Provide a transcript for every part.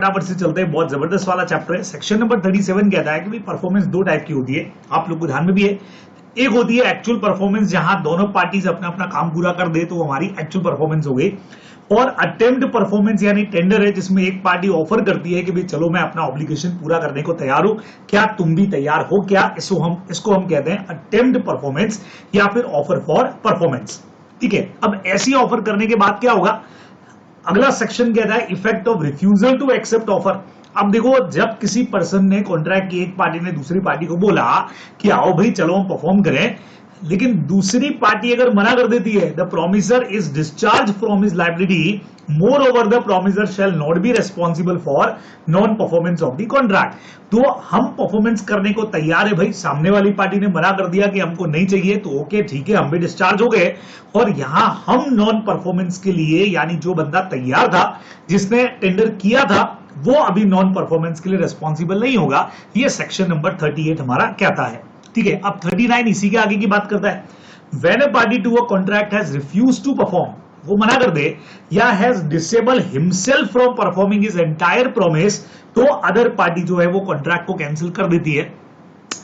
फटाफट से चलते हैं, बहुत जबरदस्त वाला चैप्टर है। सेक्शन नंबर 37 कहता है कि परफॉर्मेंस दो टाइप की होती है, आप लोग को ध्यान में भी है। एक होती है एक्चुअल परफॉर्मेंस, जहां दोनों पार्टीज अपना अपना काम पूरा कर दे तो हमारी एक्चुअल परफॉर्मेंस हो गई। और अटेम्प्ट परफॉर्मेंस यानी टेंडर है, जिसमें एक पार्टी ऑफर करती है कि भाई चलो मैं अपना ऑब्लिगेशन पूरा करने को तैयार हूं, क्या तुम भी तैयार हो क्या। इसको हम कहते हैं अटेम्प्ट परफॉर्मेंस या फिर ऑफर फॉर परफॉर्मेंस। ठीक है, अब ऐसी ऑफर करने के बाद क्या होगा, अगला सेक्शन कहता है effect of refusal to accept offer. अब देखो, जब किसी पर्सन ने कॉन्ट्रैक्ट की, एक पार्टी ने दूसरी पार्टी को बोला कि आओ भाई चलो हम परफॉर्म करें, लेकिन दूसरी पार्टी अगर मना कर देती है, the promisor is discharge from his liability, more over the promisor shall not be responsible for non performance of the contract. तो हम परफॉर्मेंस करने को तैयार है भाई, सामने वाली पार्टी ने मना कर दिया कि हमको नहीं चाहिए, तो ओके ठीक है, हम भी डिस्चार्ज हो गए। और यहां हम नॉन परफॉर्मेंस के लिए, यानी जो बंदा तैयार था, जिसने टेंडर किया था, वो अभी नॉन परफॉर्मेंस के लिए रेस्पॉन्सिबल नहीं होगा। ये सेक्शन नंबर 38 हमारा कहता है। ठीक है, अब 39 इसी के आगे की बात करता है। When a party to a contract has refused to perform, वो मना कर दे, या has disable himself from performing his entire promise, तो अदर पार्टी जो है वो कॉन्ट्रैक्ट को कैंसिल कर देती है।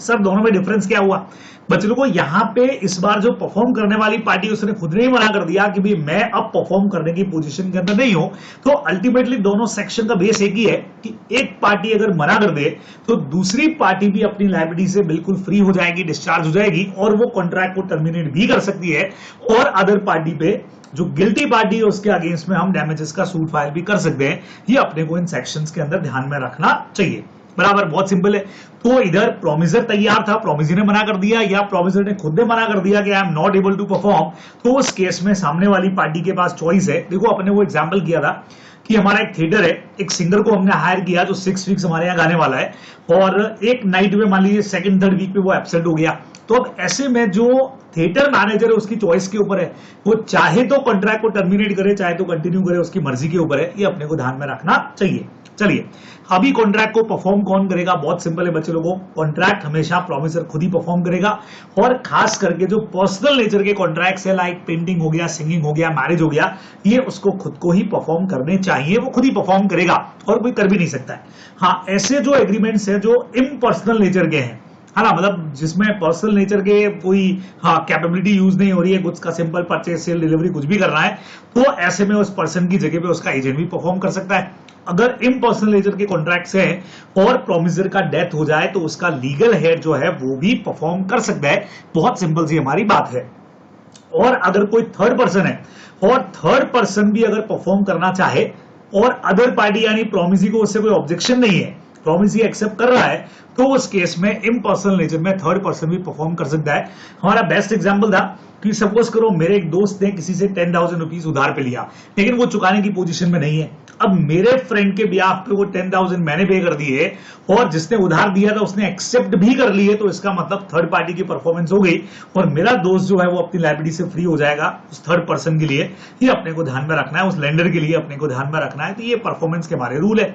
सर दोनों में डिफरेंस क्या हुआ बच्चों को, यहां पे इस बार जो परफॉर्म करने वाली पार्टी, उसने खुद ने ही मना कर दिया कि भाई मैं अब परफॉर्म करने की पोजीशन के अंदर नहीं हूं। तो अल्टीमेटली दोनों सेक्शन का बेस एक ही है कि एक पार्टी अगर मना कर दे तो दूसरी पार्टी भी अपनी लायबिलिटी से बिल्कुल फ्री हो जाएगी, डिस्चार्ज हो जाएगी, और वो कॉन्ट्रैक्ट को टर्मिनेट भी कर सकती है। और अदर पार्टी पे, जो गिल्टी पार्टी है, उसके अगेंस्ट में हम डैमेजेस का सूट फाइल भी कर सकते हैं। ये अपने को इन सेक्शंस के अंदर ध्यान में रखना चाहिए। बराबर, बहुत सिंपल है। तो इधर प्रोमिसर तैयार था, प्रोमिसर ने मना कर दिया, या प्रोमिसर ने खुद ने मना कर दिया कि I am not able to perform, तो उस केस में सामने वाली पार्टी के पास चॉइस है। देखो, अपने वो एग्जांपल किया था कि हमारा एक थिएटर है, एक सिंगर को हमने हायर किया जो 6 वीक्स हमारे यहाँ गाने वाला है, और एक नाइट में मान लीजिए सेकंड थर्ड वीक में वो एब्सेंट हो गया। तो अब ऐसे में जो थिएटर मैनेजर है उसकी चॉइस के ऊपर है, वो चाहे तो कॉन्ट्रैक्ट को टर्मिनेट करे, चाहे तो कंटिन्यू करे, उसकी मर्जी के ऊपर है। ये अपने को ध्यान में रखना चाहिए। चलिए, अभी कॉन्ट्रैक्ट को परफॉर्म कौन करेगा, बहुत सिंपल है बच्चे लोगों, कॉन्ट्रैक्ट हमेशा प्रोमिसर खुद ही परफॉर्म करेगा। और खास करके जो पर्सनल नेचर के कॉन्ट्रैक्ट्स है, लाइक पेंटिंग हो गया, सिंगिंग हो गया, मैरिज हो गया, ये उसको खुद को ही परफॉर्म करने चाहिए, वो खुद ही परफॉर्म करेगा और कोई कर भी नहीं सकता है। हाँ, ऐसे जो एग्रीमेंट्स है जो इम्पर्सनल नेचर के हैं, है ना, मतलब जिसमें पर्सनल नेचर के कोई कैपेबिलिटी यूज नहीं हो रही है, गुड्स का सिंपल परचेज सेल डिलीवरी कुछ भी करना है, तो ऐसे में उस पर्सन की जगह पे उसका एजेंट भी परफॉर्म कर सकता है। अगर इम्पर्सनल नेचर के कॉन्ट्रैक्ट्स हैं और प्रोमिसर का डेथ हो जाए तो उसका लीगल हेड जो है वो भी परफॉर्म कर सकता है। बहुत सिंपल सी हमारी बात है। और अगर कोई थर्ड पर्सन है और थर्ड पर्सन भी अगर परफॉर्म करना चाहे और अदर पार्टी यानी प्रोमिसी को उससे कोई ऑब्जेक्शन नहीं है, प्रोमिसी एक्सेप्ट कर रहा है, तो उस केस में इम्पर्सनल नेचर में थर्ड पर्सन भी परफॉर्म कर सकता है। हमारा बेस्ट एग्जांपल था कि सपोज करो मेरे एक दोस्त ने किसी से 10,000 रुपीज उधार पे लिया, लेकिन वो चुकाने की पोजीशन में नहीं है। अब मेरे फ्रेंड के ब्याह पे वो 10,000 मैंने पे कर दिए और जिसने उधार दिया था उसने एक्सेप्ट भी कर लिए, तो इसका मतलब थर्ड पार्टी की परफॉर्मेंस हो गई और मेरा दोस्त जो है वो अपनी लायबिलिटी से फ्री हो जाएगा उस थर्ड पर्सन के लिए। ये अपने को ध्यान में रखना है, उस लेंडर के लिए अपने को ध्यान में रखना है। तो ये परफॉर्मेंस के हमारे रूल है।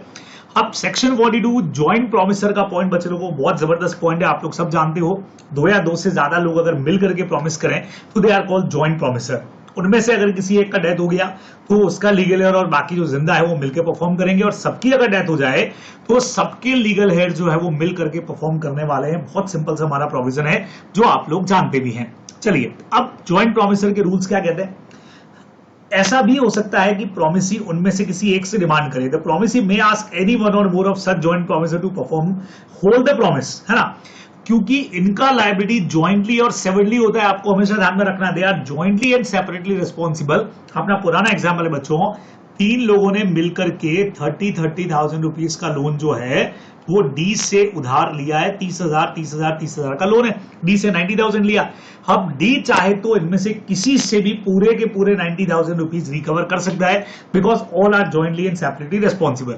अब सेक्शन 42 ज्वाइंट प्रोमिसर का पॉइंट बच्चे लोगों को बहुत जबरदस्त पॉइंट है, आप लोग सब जानते हो। दो या दो से ज्यादा लोग अगर मिल करके प्रॉमिस करें तो they are called joint promisor. उनमें से अगर किसी एक का डेथ हो गया तो उसका लीगल हेड और बाकी जो जिंदा है वो मिलकर परफॉर्म करेंगे, और सबकी अगर डेथ हो जाए तो सबके लीगल हेड जो है वो मिल करके परफॉर्म करने वाले हैं। बहुत सिंपल सा हमारा प्रोविजन है जो आप लोग जानते भी हैं। चलिए, अब ज्वाइंट प्रोमिसर के रूल्स क्या कहते हैं। ऐसा भी हो सकता है कि प्रोमिसी उनमें से किसी एक से डिमांड करे, the promisee may ask any one or more of such joint promisor to perform whole the promise, है ना, क्योंकि इनका लायबिलिटी ज्वाइंटली और सेवरली होता है। आपको हमेशा ध्यान में रखना, they are jointly and separately responsible. अपना पुराना एग्जाम्पल है बच्चों, 3 लोगों ने मिलकर के 30,000 रुपीज का लोन जो है वो डी से उधार लिया है। 30,000 का लोन है, डी से 90,000 लिया। अब डी चाहे तो इनमें से किसी से भी पूरे के पूरे 90,000 रुपीज रिकवर कर सकता है, because all are jointly and separately responsible.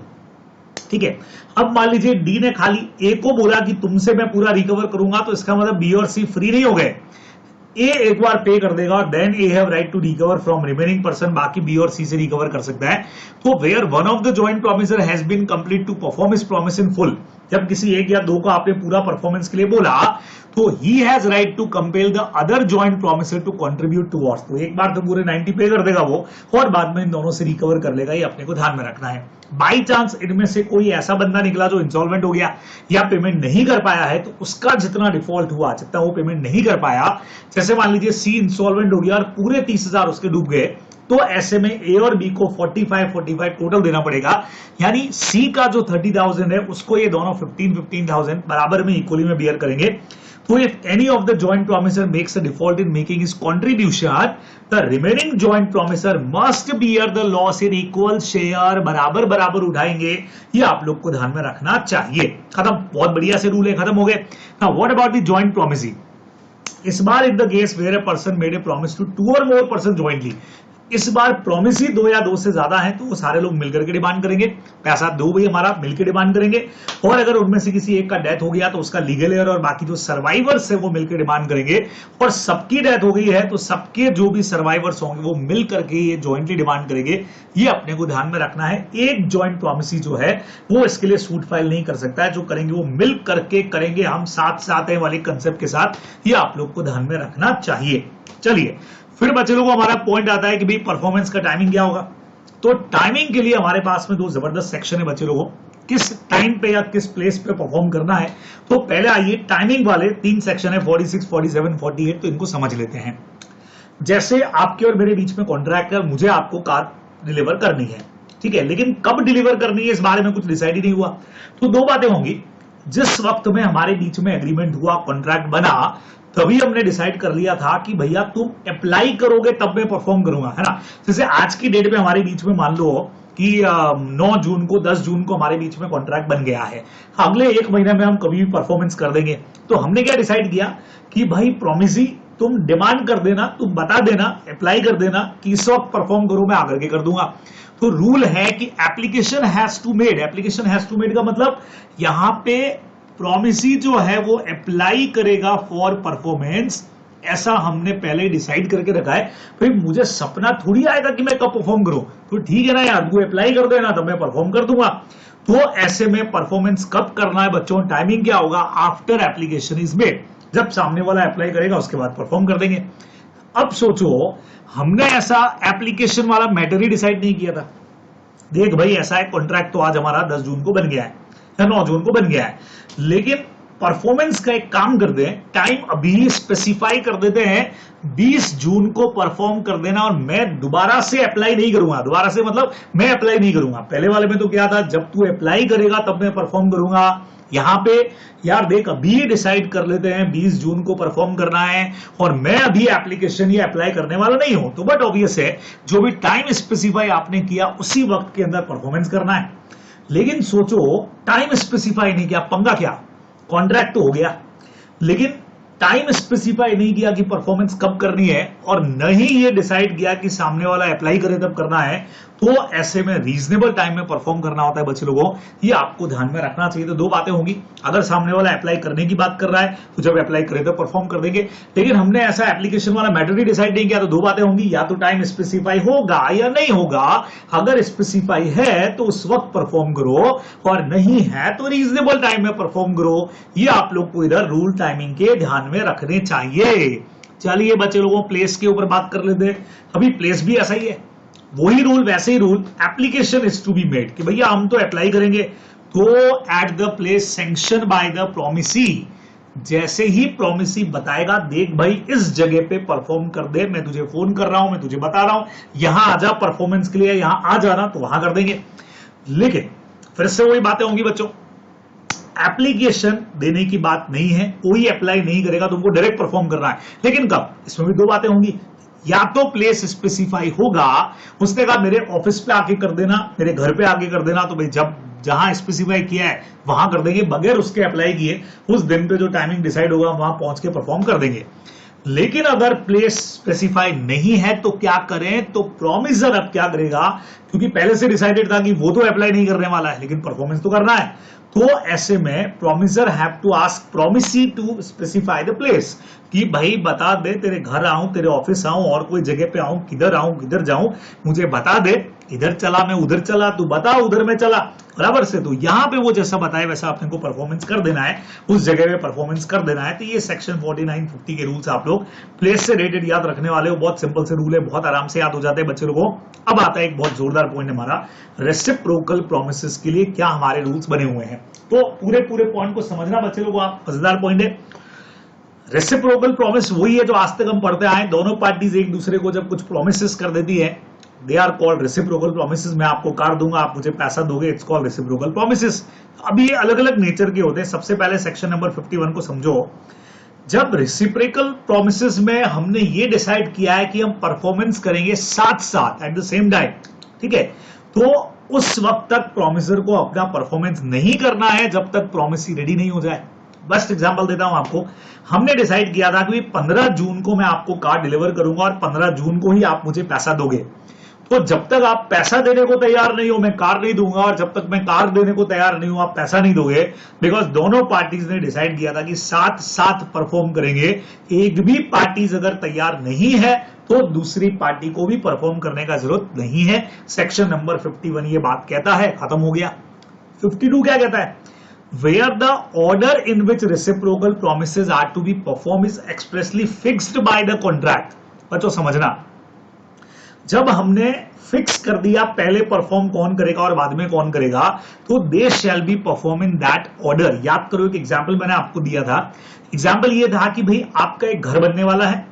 ठीक है, अब मान लीजिए डी ने खाली ए को बोला कि तुमसे मैं पूरा रिकवर करूंगा, तो इसका मतलब बी और सी फ्री नहीं हो गए। ए एक बार पे कर देगा और then A have right to recover from remaining person, बाकी बी और सी से रिकवर कर सकता है। तो where one of the joint promisor has been complete to perform his promise in full, जब किसी एक या दो को आपने पूरा परफॉर्मेंस के लिए बोला तो he has right to compel the other joint promisor to contribute towards. तो एक बार तो पूरे 90 पे कर देगा वो और बाद में इन दोनों से रिकवर कर लेगा, ये अपने को ध्यान में रखना है। बाई चांस इनमें से कोई ऐसा बंदा निकला जो इंसॉल्वेंट हो गया या पेमेंट नहीं कर पाया है, तो उसका जितना डिफॉल्ट हुआ, जितना वो पेमेंट नहीं कर पाया, जैसे मान लीजिए सी इंसॉल्वेंट हो गया और पूरे 30,000 उसके डूब गए, तो ऐसे में ए और बी को 45 टोटल देना पड़ेगा। यानी सी का जो 30,000 है उसको ये दोनों 15,000 बराबर में इक्वली में बियर करेंगे। तो if any of the joint promisor makes a default in making his contribution, the remaining joint promisor must bear the loss in equal share, बराबर बराबर उठाएंगे। ये आप लोग को ध्यान में रखना चाहिए। खत्म, बहुत बढ़िया से रूल है, खत्म हो गए। Now what about the joint promisee? इस बार in the case where a person made a promise to 2 or more person jointly, इस बार प्रोमिसी 2 या 2 से ज्यादा है तो वो सारे लोग मिलकर के डिमांड करेंगे, पैसा दो भाई हमारा, मिलकर डिमांड करेंगे। और अगर उनमें से किसी एक का डेथ हो गया तो उसका लीगल एयर और बाकी जो सर्वाइवर्स है वो मिलकर डिमांड करेंगे। और सबकी डेथ हो गई है तो सबके जो भी सर्वाइवर्स होंगे वो मिल करके ये जॉइंटली डिमांड करेंगे। ये अपने को ध्यान में रखना है। एक जॉइंट प्रोमिसी जो है वो इसके लिए सूट फाइल नहीं कर सकता है, जो करेंगे वो मिल करके करेंगे, हम साथ साथ है वाले कंसेप्ट के साथ। ये आप लोग को ध्यान में रखना चाहिए। चलिए फिर बच्चे लोगों को हमारा पॉइंट आता है कि भाई परफॉर्मेंस का टाइमिंग क्या होगा। तो टाइमिंग के लिए हमारे पास में 2 जबरदस्त सेक्शन है बच्चे लोगों, किस टाइम पे या किस प्लेस पे परफॉर्म करना है। तो पहले आइए टाइमिंग वाले 3 सेक्शन है 46, 47, 48, तो इनको समझ लेते हैं। जैसे आपके और मेरे बीच में कॉन्ट्रैक्ट है, मुझे आपको कार डिलीवर करनी है, ठीक है, लेकिन कब डिलीवर करनी है इस बारे में कुछ डिसाइड ही नहीं हुआ। तो 2 बातें होंगी। जिस वक्त में हमारे बीच में एग्रीमेंट हुआ, कॉन्ट्रैक्ट बना, तभी हमने डिसाइड कर लिया था कि भैया तुम अप्लाई करोगे तब मैं परफॉर्म करूंगा, है ना। जैसे आज की डेट में हमारे बीच में मान लो कि 9 जून को 10 जून को हमारे बीच में कॉन्ट्रैक्ट बन गया है, अगले 1 महीने में हम कभी भी परफॉर्मेंस कर देंगे। तो हमने क्या डिसाइड किया कि भाई प्रॉमिसी तुम डिमांड कर देना, तुम बता देना, अप्लाई कर देना कि इस वक्त परफॉर्म करो, मैं आकर के कर दूंगा। तो रूल है कि application has to made, application has to made का मतलब यहां पे प्रॉमिसी जो है वो अप्लाई करेगा फॉर परफॉर्मेंस, ऐसा हमने पहले ही डिसाइड करके रखा है। भाई मुझे सपना थोड़ी आएगा कि मैं कब परफॉर्म करूं, तो ठीक है ना यार, तू अप्लाई कर देना तब मैं परफॉर्म कर दूंगा। तो ऐसे में परफॉर्मेंस कब करना है बच्चों, टाइमिंग क्या होगा, आफ्टर एप्लीकेशन इज मेड, जब सामने वाला अप्लाई करेगा उसके बाद परफॉर्म कर देंगे। अब सोचो हमने ऐसा एप्लीकेशन वाला मैटर ही डिसाइड नहीं किया था। देख भाई ऐसा है, कॉन्ट्रैक्ट तो आज हमारा 10 जून को बन गया है या 9 जून को बन गया है, लेकिन परफॉर्मेंस का एक काम कर दे, टाइम अभी स्पेसिफाई कर देते हैं 20 जून को परफॉर्म कर देना, और मैं दोबारा से अप्लाई नहीं करूंगा। दोबारा से मतलब मैं अप्लाई नहीं करूंगा। पहले वाले में तो क्या था, जब तू अप्लाई करेगा तब मैं परफॉर्म करूंगा। यहां पे यार देख अभी डिसाइड कर लेते हैं 20 जून को परफॉर्म करना है, और मैं अभी एप्लीकेशन या अप्लाई करने वाला नहीं हूं, तो बट ऑब्वियस है जो भी टाइम स्पेसिफाई आपने किया उसी वक्त के अंदर परफॉर्मेंस करना है। लेकिन सोचो टाइम स्पेसिफाई नहीं किया, पंगा क्या, कॉन्ट्रैक्ट तो हो गया लेकिन टाइम स्पेसिफाई नहीं किया कि परफॉर्मेंस कब करनी है, और नहीं ये डिसाइड किया कि सामने वाला अप्लाई करे तब करना है। तो ऐसे में रीजनेबल टाइम में परफॉर्म करना होता है बच्चे लोगों, ये आपको ध्यान में रखना चाहिए। तो 2 बातें होंगी, अगर सामने वाला अप्लाई करने की बात कर रहा है तो जब अप्लाई करे तो परफॉर्म कर देंगे, लेकिन हमने ऐसा एप्लीकेशन वाला मैटर ही डिसाइड नहीं किया, तो 2 बातें होंगी, या तो टाइम स्पेसिफाई होगा या नहीं होगा। अगर स्पेसिफाई है तो उस वक्त परफॉर्म करो, और नहीं है तो रीजनेबल टाइम में परफॉर्म करो। ये आप लोग को इधर रूल टाइमिंग के ध्यान में रखने चाहिए। चलिए बच्चे लोगों प्लेस के ऊपर बात कर लेते हैं। अभी प्लेस भी ऐसा ही है, वही रूल वैसे ही rule, application is to be made कि भैया हम तो अप्लाई करेंगे, तो at the place sanction by the promisee, जैसे ही प्रॉमिसी बताएगा देख भाई इस जगह पे परफॉर्म कर दे, मैं तुझे फोन कर रहा हूं, मैं तुझे बता रहा हूं यहां आजा परफॉर्मेंस के लिए, यहां आ जाना, तो वहां कर देंगे। लेकिन फिर से वही बातें होंगी बच्चों, एप्लीकेशन देने की बात नहीं है, कोई अप्लाई नहीं करेगा, तुमको डायरेक्ट परफॉर्म करना है। लेकिन कब, इसमें भी 2 बातें होंगी, या तो प्लेस स्पेसिफाई होगा, उसने कहा मेरे ऑफिस पे आके कर देना, मेरे घर पे आके कर देना, तो भाई जब जहां स्पेसिफाई किया है वहां कर देंगे, बगैर उसके अप्लाई किए उस दिन पे जो टाइमिंग डिसाइड होगा वहां पहुंच के परफॉर्म कर देंगे। लेकिन अगर प्लेस स्पेसिफाई नहीं है तो क्या करें, तो प्रॉमिसर अब क्या करेगा, क्योंकि पहले से डिसाइडेड था कि वो तो अप्लाई नहीं करने वाला है लेकिन परफॉर्मेंस तो करना है, तो ऐसे में promisor have to ask promisee to specify the place, कि भाई बता दे तेरे घर आऊं, तेरे ऑफिस आऊं, और कोई जगह पे आऊं, किधर जाऊं, मुझे बता दे, इधर चला मैं उधर चला, तू बता उधर मैं चला, बराबर से। तो यहां पे वो जैसा बताए वैसा अपने को परफॉर्मेंस कर देना है, उस जगह पे परफॉर्मेंस कर देना है। तो ये सेक्शन 49, 50 के रूल्स आप लोग प्लेस से रेटेड याद रखने वाले हो। बहुत सिंपल से रूल है, बहुत आराम से याद हो जाते हैं बच्चे लोगों को। अब आता है एक बहुत जोरदार पॉइंट हमारा, रेसिप्रोकल प्रोमिसेस के लिए क्या हमारे रूल्स बने हुए हैं। तो पूरे पॉइंट को समझना बच्चे लोगों, आप मजेदार पॉइंट है। रेसिप्रोकल प्रॉमिस वही है जो आज तक हम पढ़ते आए, दोनों पार्टीज एक दूसरे को जब कुछ प्रोमिसेस कर देती है, they are called reciprocal promises. मैं आपको कार दूंगा, आप मुझे पैसा दोगे, इट्स कॉल्ड रेसिप्रोकल प्रोमिसेस। अब ये अलग अलग नेचर के होते हैं। सबसे पहले सेक्शन नंबर 51 को समझो। जब रेसिप्रोकल प्रोमिसेस में हमने ये डिसाइड किया है कि हम परफॉर्मेंस करेंगे साथ साथ एट द सेम टाइम, ठीक है, तो उस वक्त तक प्रोमिसर को अपना परफॉर्मेंस नहीं करना है जब तक प्रोमिस रेडी नहीं हो जाए। बेस्ट एग्जांपल देता हूं आपको। हमने डिसाइड किया था कि 15 जून को मैं आपको कार डिलीवर करूंगा और 15 जून को ही आप मुझे पैसा दोगे। तो जब तक आप पैसा देने को तैयार नहीं हो मैं कार नहीं दूंगा, और जब तक मैं कार देने को तैयार नहीं हूं आप पैसा नहीं दोगे। बिकॉज दोनों पार्टीज ने डिसाइड किया था कि साथ साथ परफॉर्म करेंगे। एक भी पार्टीज अगर तैयार नहीं है तो दूसरी पार्टी को भी परफॉर्म करने का जरूरत नहीं है। सेक्शन नंबर 51 ये बात कहता है, खत्म हो गया। 52 क्या कहता है? Where the order in which reciprocal promises are to be performed is expressly fixed by the contract। बच्चों समझना, जब हमने फिक्स कर दिया पहले परफॉर्म कौन करेगा और बाद में कौन करेगा, तो they shall be perform in that order. याद करो एक एग्जाम्पल मैंने आपको दिया था। एग्जाम्पल ये था कि भाई आपका एक घर बनने वाला है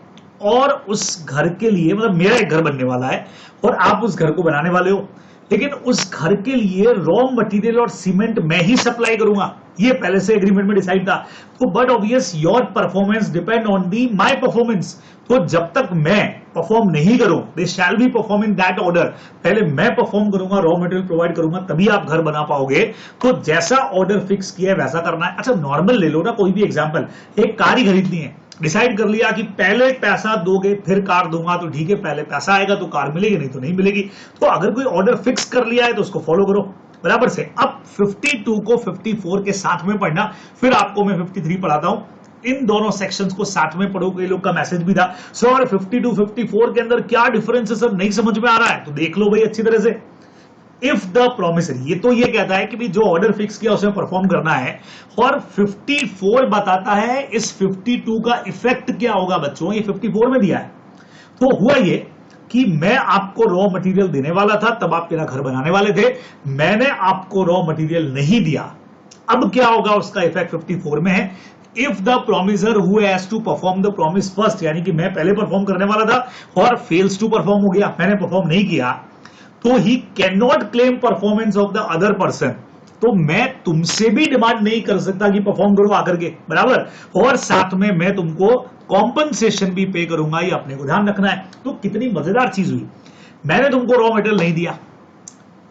और उस घर के लिए, मतलब मेरा एक घर बनने वाला है और आप उस घर को बनाने वाले हो, लेकिन उस घर के लिए रॉ मटेरियल और सीमेंट मैं ही सप्लाई करूंगा, ये पहले से एग्रीमेंट में डिसाइड था। तो but obvious your performance depend on the my performance. तो जब तक मैं परफॉर्म नहीं करूं, they shall be perform in that order. पहले मैं परफॉर्म करूंगा, रॉ मटेरियल प्रोवाइड करूंगा, तभी आप घर बना पाओगे। तो जैसा ऑर्डर फिक्स किया है वैसा करना है। अच्छा नॉर्मल ले लो ना, कोई भी एग्जाम्पल, एक कार ही खरीदनी है, डिसाइड कर लिया कि पहले पैसा दोगे फिर कार दूंगा, तो ठीक है पहले पैसा आएगा तो कार मिलेगी, नहीं तो नहीं मिलेगी। तो अगर कोई ऑर्डर फिक्स कर लिया है तो उसको फॉलो करो, बराबर से। अब 52 को 54 के साथ में पढ़ना, फिर आपको मैं 53 पढ़ाता हूं। इन दोनों सेक्शंस को साथ में पढ़ो, कई लोग का मैसेज भी था सर 52 54 के अंदर क्या डिफरेंस है सर, नहीं समझ में आ रहा है। तो देख लो भाई अच्छी तरह से। इफ द प्रोमिसर, ये तो ये कहता है कि भी जो ऑर्डर फिक्स किया उसमें परफॉर्म करना है, और 54 बताता है इस 52 का इफेक्ट क्या होगा। बच्चों ये 54 में दिया है। तो हुआ ये कि मैं आपको रॉ मटेरियल देने वाला था, तब आप मेरा घर बनाने वाले थे, मैंने आपको रॉ मटेरियल नहीं दिया। अब क्या होगा, उसका इफेक्ट 54 में है। If the promisor who has to perform the promise first, यानी कि मैं पहले परफॉर्म करने वाला था और फेल्स टू परफॉर्म हो गया, मैंने परफॉर्म नहीं किया, तो he can not claim performance of the other person. तो मैं तुमसे भी डिमांड नहीं कर सकता कि परफॉर्म करो आकर के, बराबर। और साथ में मैं तुमको कॉम्पनसेशन भी पे करूंगा, ये अपने को ध्यान रखना है। तो कितनी मजेदार चीज हुई, मैंने तुमको रॉ मटेरियल नहीं दिया,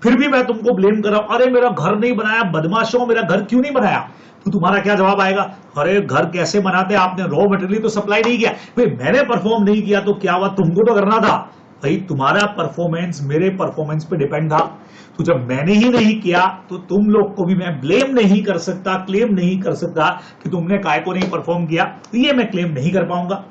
फिर भी मैं तुमको ब्लेम कर रहा हूं, अरे मेरा घर नहीं बनाया, बदमाशों मेरा घर क्यों नहीं बनाया। तो तुम्हारा क्या जवाब आएगा, अरे घर कैसे बनाते, आपने रॉ मटेरियल तो सप्लाई नहीं किया। भाई मैंने परफॉर्म नहीं किया तो क्या हुआ, तुमको तो करना था। भाई तुम्हारा परफॉर्मेंस मेरे परफॉर्मेंस पे डिपेंड था, तो जब मैंने ही नहीं किया तो तुम लोग को भी मैं ब्लेम नहीं कर सकता, क्लेम नहीं कर सकता कि तुमने काय को नहीं परफॉर्म किया। तो ये मैं क्लेम नहीं कर पाऊंगा,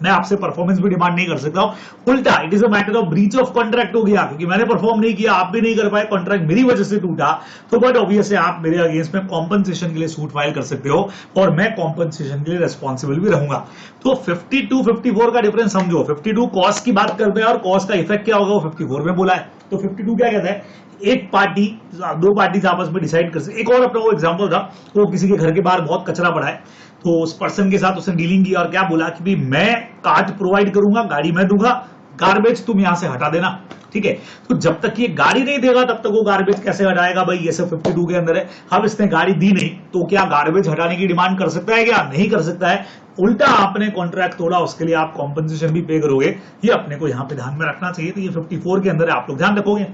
मैं आपसे परफॉर्मेंस भी डिमांड नहीं कर सकता हूं। उल्टा it is a matter of breach of contract हो गया, क्योंकि मैंने परफॉर्म नहीं किया, आप भी नहीं कर पाए, कॉन्ट्रैक्ट मेरी वजह से टूटा। तो बट ऑब्वियसली आप मेरे अगेंस्ट में कॉम्पनसेशन के लिए सूट फाइल कर सकते हो, और मैं कॉम्पनसेशन के लिए रेस्पॉन्सिबल भी रहूंगा। तो 52 54 का डिफरेंस समझो। 52 कॉस्ट की बात करते हैं और कॉस्ट का इफेक्ट क्या होगा वो 54 में बोला है। तो 52 क्या कहता है, एक पार्टी, दो पार्टी आपस में डिसाइड कर सकते। एक और अपना वो एग्जांपल था, तो किसी के घर के बाहर बहुत कचरा पड़ा है, तो उस पर्सन के साथ उसने डीलिंग की और क्या बोला कि भाई मैं कार्ट प्रोवाइड करूंगा, गाड़ी मैं दूंगा, गार्बेज तुम यहां से हटा देना, ठीक है। तो जब तक ये गाड़ी नहीं देगा तब तक वो गार्बेज कैसे हटाएगा, भाई ये सब 52 के अंदर है। अब इसने गाड़ी दी नहीं तो क्या गार्बेज हटाने की डिमांड कर सकता है, क्या नहीं कर सकता है। उल्टा आपने कॉन्ट्रैक्ट तोड़ा, उसके लिए आप कॉम्पनसेशन भी पे करोगे, ये अपने को यहां पे ध्यान में रखना चाहिए। तो ये 54 के अंदर है, आप लोग ध्यान रखोगे,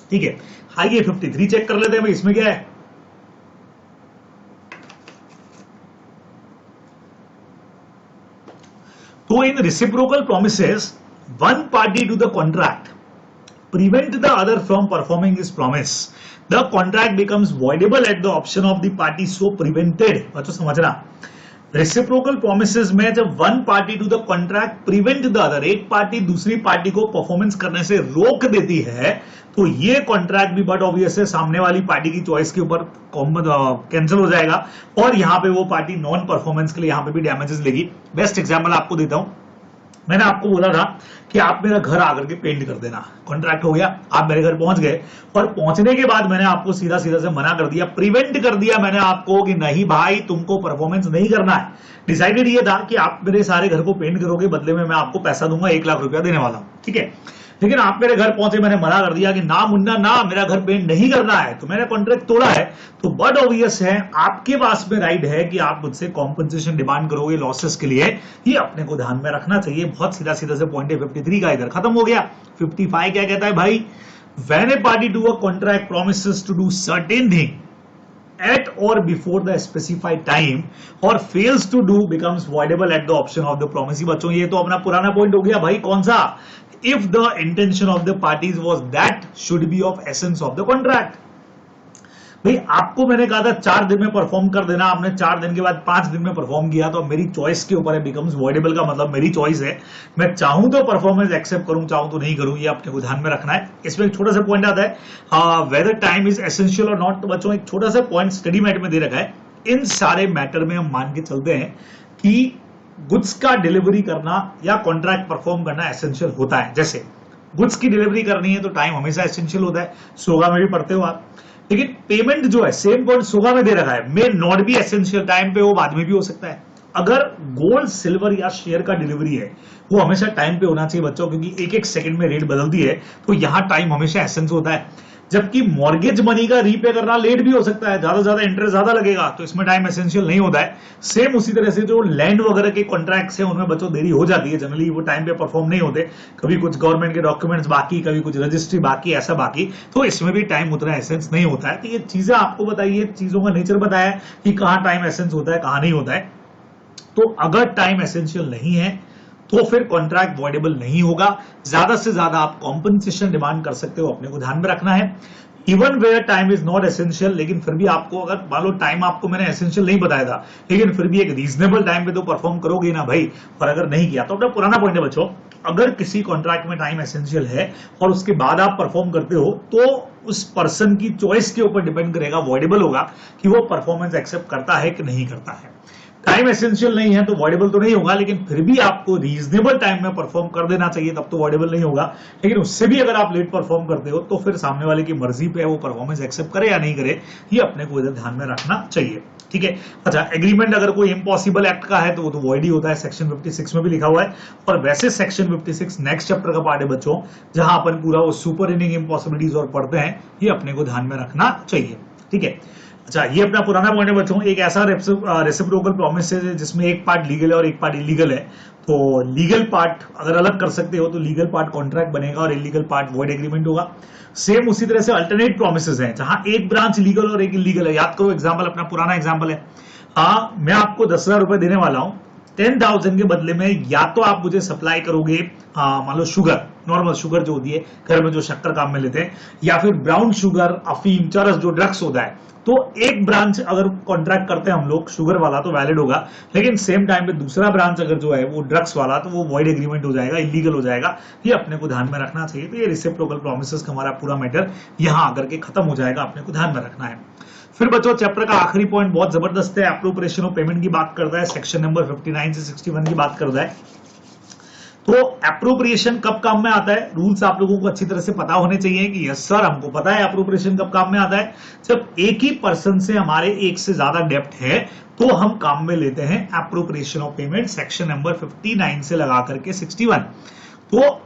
ठीक है। आइए 53 चेक कर लेते हैं, भाई इसमें क्या है। तो in reciprocal promises, one party to the contract prevent the other from performing his promise. The contract becomes voidable at the option of the party so prevented। बच्चों समझना, रेसिप्रोकल प्रोमिसेस में जब one party to the contract prevent the other, एक party दूसरी party को performance करने से रोक देती है, तो ये कॉन्ट्रैक्ट भी बट ऑब्वियस है सामने वाली पार्टी की चॉइस के ऊपर कैंसिल हो जाएगा और यहां पे वो पार्टी नॉन परफॉर्मेंस के लिए यहां पे भी डैमेजेस लेगी। बेस्ट एग्जांपल आपको देता हूं, मैंने आपको बोला था कि आप मेरा घर आकर के पेंट कर देना, कॉन्ट्रैक्ट हो गया, आप मेरे घर पहुंच गए और पहुंचने के बाद मैंने आपको सीधा सीधा से मना कर दिया, प्रिवेंट कर दिया मैंने आपको कि नहीं भाई तुमको परफॉर्मेंस नहीं करना है। डिसाइडेड ये था कि आप मेरे सारे घर को पेंट करोगे, बदले में मैं आपको पैसा दूंगा, 1 लाख रुपया देने वाला हूं, ठीक है। लेकिन आप मेरे घर पहुंचे, मैंने मना कर दिया कि ना मुन्ना ना, मेरा घर पेंट नहीं करना है, तो मैंने कॉन्ट्रैक्ट तोड़ा है। तो बट ऑब्वियस है आपके पास में राइट है कि आप मुझसे कॉम्पनसेशन डिमांड करोगे लॉसेस के लिए, ये अपने को ध्यान में रखना चाहिए। बहुत सीधा सीधा से पॉइंट है 53 का, इधर खत्म हो गया। 55 क्या कहता है भाई, when a party to a contract promises to do certain thing at or before the specified time or fails to do becomes voidable at the option of the promisee। बच्चों ये तो अपना पुराना पॉइंट हो गया भाई, कौन सा, if the intention of the parties was that should be of essence of the contract। भाई आपको मैंने कहा था 4 दिन में परफॉर्म कर देना, आपने 4 दिन के बाद 5 दिन में परफॉर्म किया, तो मेरी चॉइस के ऊपर है, बिकम्स वॉइडेबल का मतलब मेरी चॉइस है, मैं चाहूं तो परफॉर्मेंस एक्सेप्ट करूं, चाहूं तो नहीं करूं, ये अपने को ध्यान में रखना है। इसमें एक छोटा सा पॉइंट आता है वेदर टाइम इज एसेंशियल और नॉट। तो बच्चों एक छोटा सा पॉइंट स्टडी मैट में दे रखा है, इन सारे मैटर में हम मान के चलते हैं कि गुड्स का डिलीवरी करना या कॉन्ट्रैक्ट परफॉर्म करना एसेंशियल होता है। जैसे गुड्स की डिलीवरी करनी है तो टाइम हमेशा एसेंशियल होता है, सोगा में भी पढ़ते हो आप। लेकिन पेमेंट जो है, सेम पॉइंट सोगा में दे रखा है, may not be essential, time पे हो, बाद में भी हो सकता है। अगर गोल्ड सिल्वर या शेयर का डिलीवरी है वो हमेशा टाइम पे होना चाहिए बच्चों, क्योंकि एक एक सेकंड में रेट बदलती है, तो यहां टाइम हमेशा एसेंस होता है। जबकि मॉर्गेज मनी का रीपे करना लेट भी हो सकता है, ज्यादा ज्यादा इंटरेस्ट ज्यादा लगेगा, तो इसमें टाइम एसेंशियल नहीं होता है। सेम उसी तरह से जो लैंड वगैरह के कॉन्ट्रैक्ट्स हैं उनमें बच्चों देरी हो जाती है, जनरली वो टाइम पे परफॉर्म नहीं होते, कभी कुछ गवर्नमेंट के डॉक्यूमेंट्स बाकी, कभी कुछ रजिस्ट्री बाकी, ऐसा बाकी, तो इसमें भी टाइम उतना एसेंस नहीं होता है। तो ये चीजें आपको बताइए, चीजों का नेचर बताया कि कहां टाइम एसेंस होता है कहां नहीं होता है। तो अगर टाइम एसेंशियल नहीं है तो फिर कॉन्ट्रैक्ट वॉइडेबल नहीं होगा। ज्यादा से ज्यादा आप कॉम्पनसेशन डिमांड कर सकते हो, अपने को ध्यान में रखना है। Even where time is not essential, लेकिन फिर भी आपको, अगर मान लो टाइम आपको मैंने एसेंशियल नहीं बताया था, लेकिन फिर भी एक रीजनेबल टाइम पे तो परफॉर्म करोगे ना भाई, और अगर नहीं किया तो अपना पुराना पॉइंट है बच्चों, अगर किसी कॉन्ट्रैक्ट में टाइम एसेंशियल है और उसके बाद आप परफॉर्म करते हो तो उस पर्सन की चॉइस के ऊपर डिपेंड करेगा, वॉइडेबल होगा कि वो परफॉर्मेंस एक्सेप्ट करता है कि नहीं करता है। टाइम एसेंशियल नहीं है तो वॉइडेबल तो नहीं होगा, लेकिन फिर भी आपको रीजनेबल टाइम में परफॉर्म कर देना चाहिए, तब तो वॉइडेबल नहीं होगा। लेकिन उससे भी अगर आप लेट परफॉर्म करते हो तो फिर सामने वाले की मर्जी पे है वो परफॉर्मेंस एक्सेप्ट करे या नहीं करे, ये अपने को इधर ध्यान में रखना चाहिए, ठीक है। अच्छा, एग्रीमेंट अगर कोई इम्पॉसिबल एक्ट का है तो वो तो वॉइड ही होता है, सेक्शन 56 में भी लिखा हुआ है। और वैसे सेक्शन 56 नेक्स्ट चैप्टर का पार्ट है बच्चों, जहां अपन पूरा वो सुपर इनिंग इम्पॉसिबिलिटीज और पढ़ते हैं, ये अपने को ध्यान में रखना चाहिए, ठीक है। अच्छा, ये अपना पुराना पॉइंट है बच्चों, एक ऐसा रेसिप्रोकल प्रॉमिस है जिसमें एक पार्ट लीगल है और एक पार्ट इलीगल है। तो लीगल पार्ट अगर अलग कर सकते हो तो लीगल पार्ट कॉन्ट्रैक्ट बनेगा और इलीगल पार्ट वॉइड एग्रीमेंट होगा। सेम उसी तरह से अल्टरनेट प्रोमिसेस हैं जहां एक ब्रांच लीगल और एक इलीगल है। याद करो एग्जाम्पल, अपना पुराना एग्जाम्पल है, हाँ मैं आपको 10,000 रुपए देने वाला हूं, 10,000 के बदले में या तो आप मुझे सप्लाई करोगे मान लो शुगर, नॉर्मल शुगर जो होती है घर में जो शक्कर काम में लेते हैं, या फिर ब्राउन शुगर, अफीम, चरस जो ड्रग्स होता है। तो एक ब्रांच अगर कॉन्ट्रैक्ट करते हैं हम लोग शुगर वाला तो वैलिड होगा, लेकिन सेम टाइम पे दूसरा ब्रांच अगर जो है वो ड्रग्स वाला तो वो वॉइड एग्रीमेंट हो जाएगा, इलीगल हो जाएगा। ये अपने को ध्यान में रखना चाहिए। तो ये रेसिप्रोकल प्रॉमिसेस का हमारा पूरा मैटर यहां आकर के खत्म हो जाएगा, अपने को ध्यान में रखना है। फिर बच्चों चैप्टर का आखिरी पॉइंट बहुत जबरदस्त है, एप्रोप्रिएशन ऑफ पेमेंट की बात करता है, सेक्शन नंबर 59 से 61 की बात करता है। तो एप्रोप्रिएशन कब काम में आता है, रूल्स आप लोगों को अच्छी तरह से पता होने चाहिए कि यस सर हमको पता है एप्रोप्रिएशन कब काम में आता है। जब एक ही पर्सन से हमारे एक से ज्यादा डेप्ट है तो हम काम में लेते हैं appropriation of payment, section number 59 से लगा करके 61। तो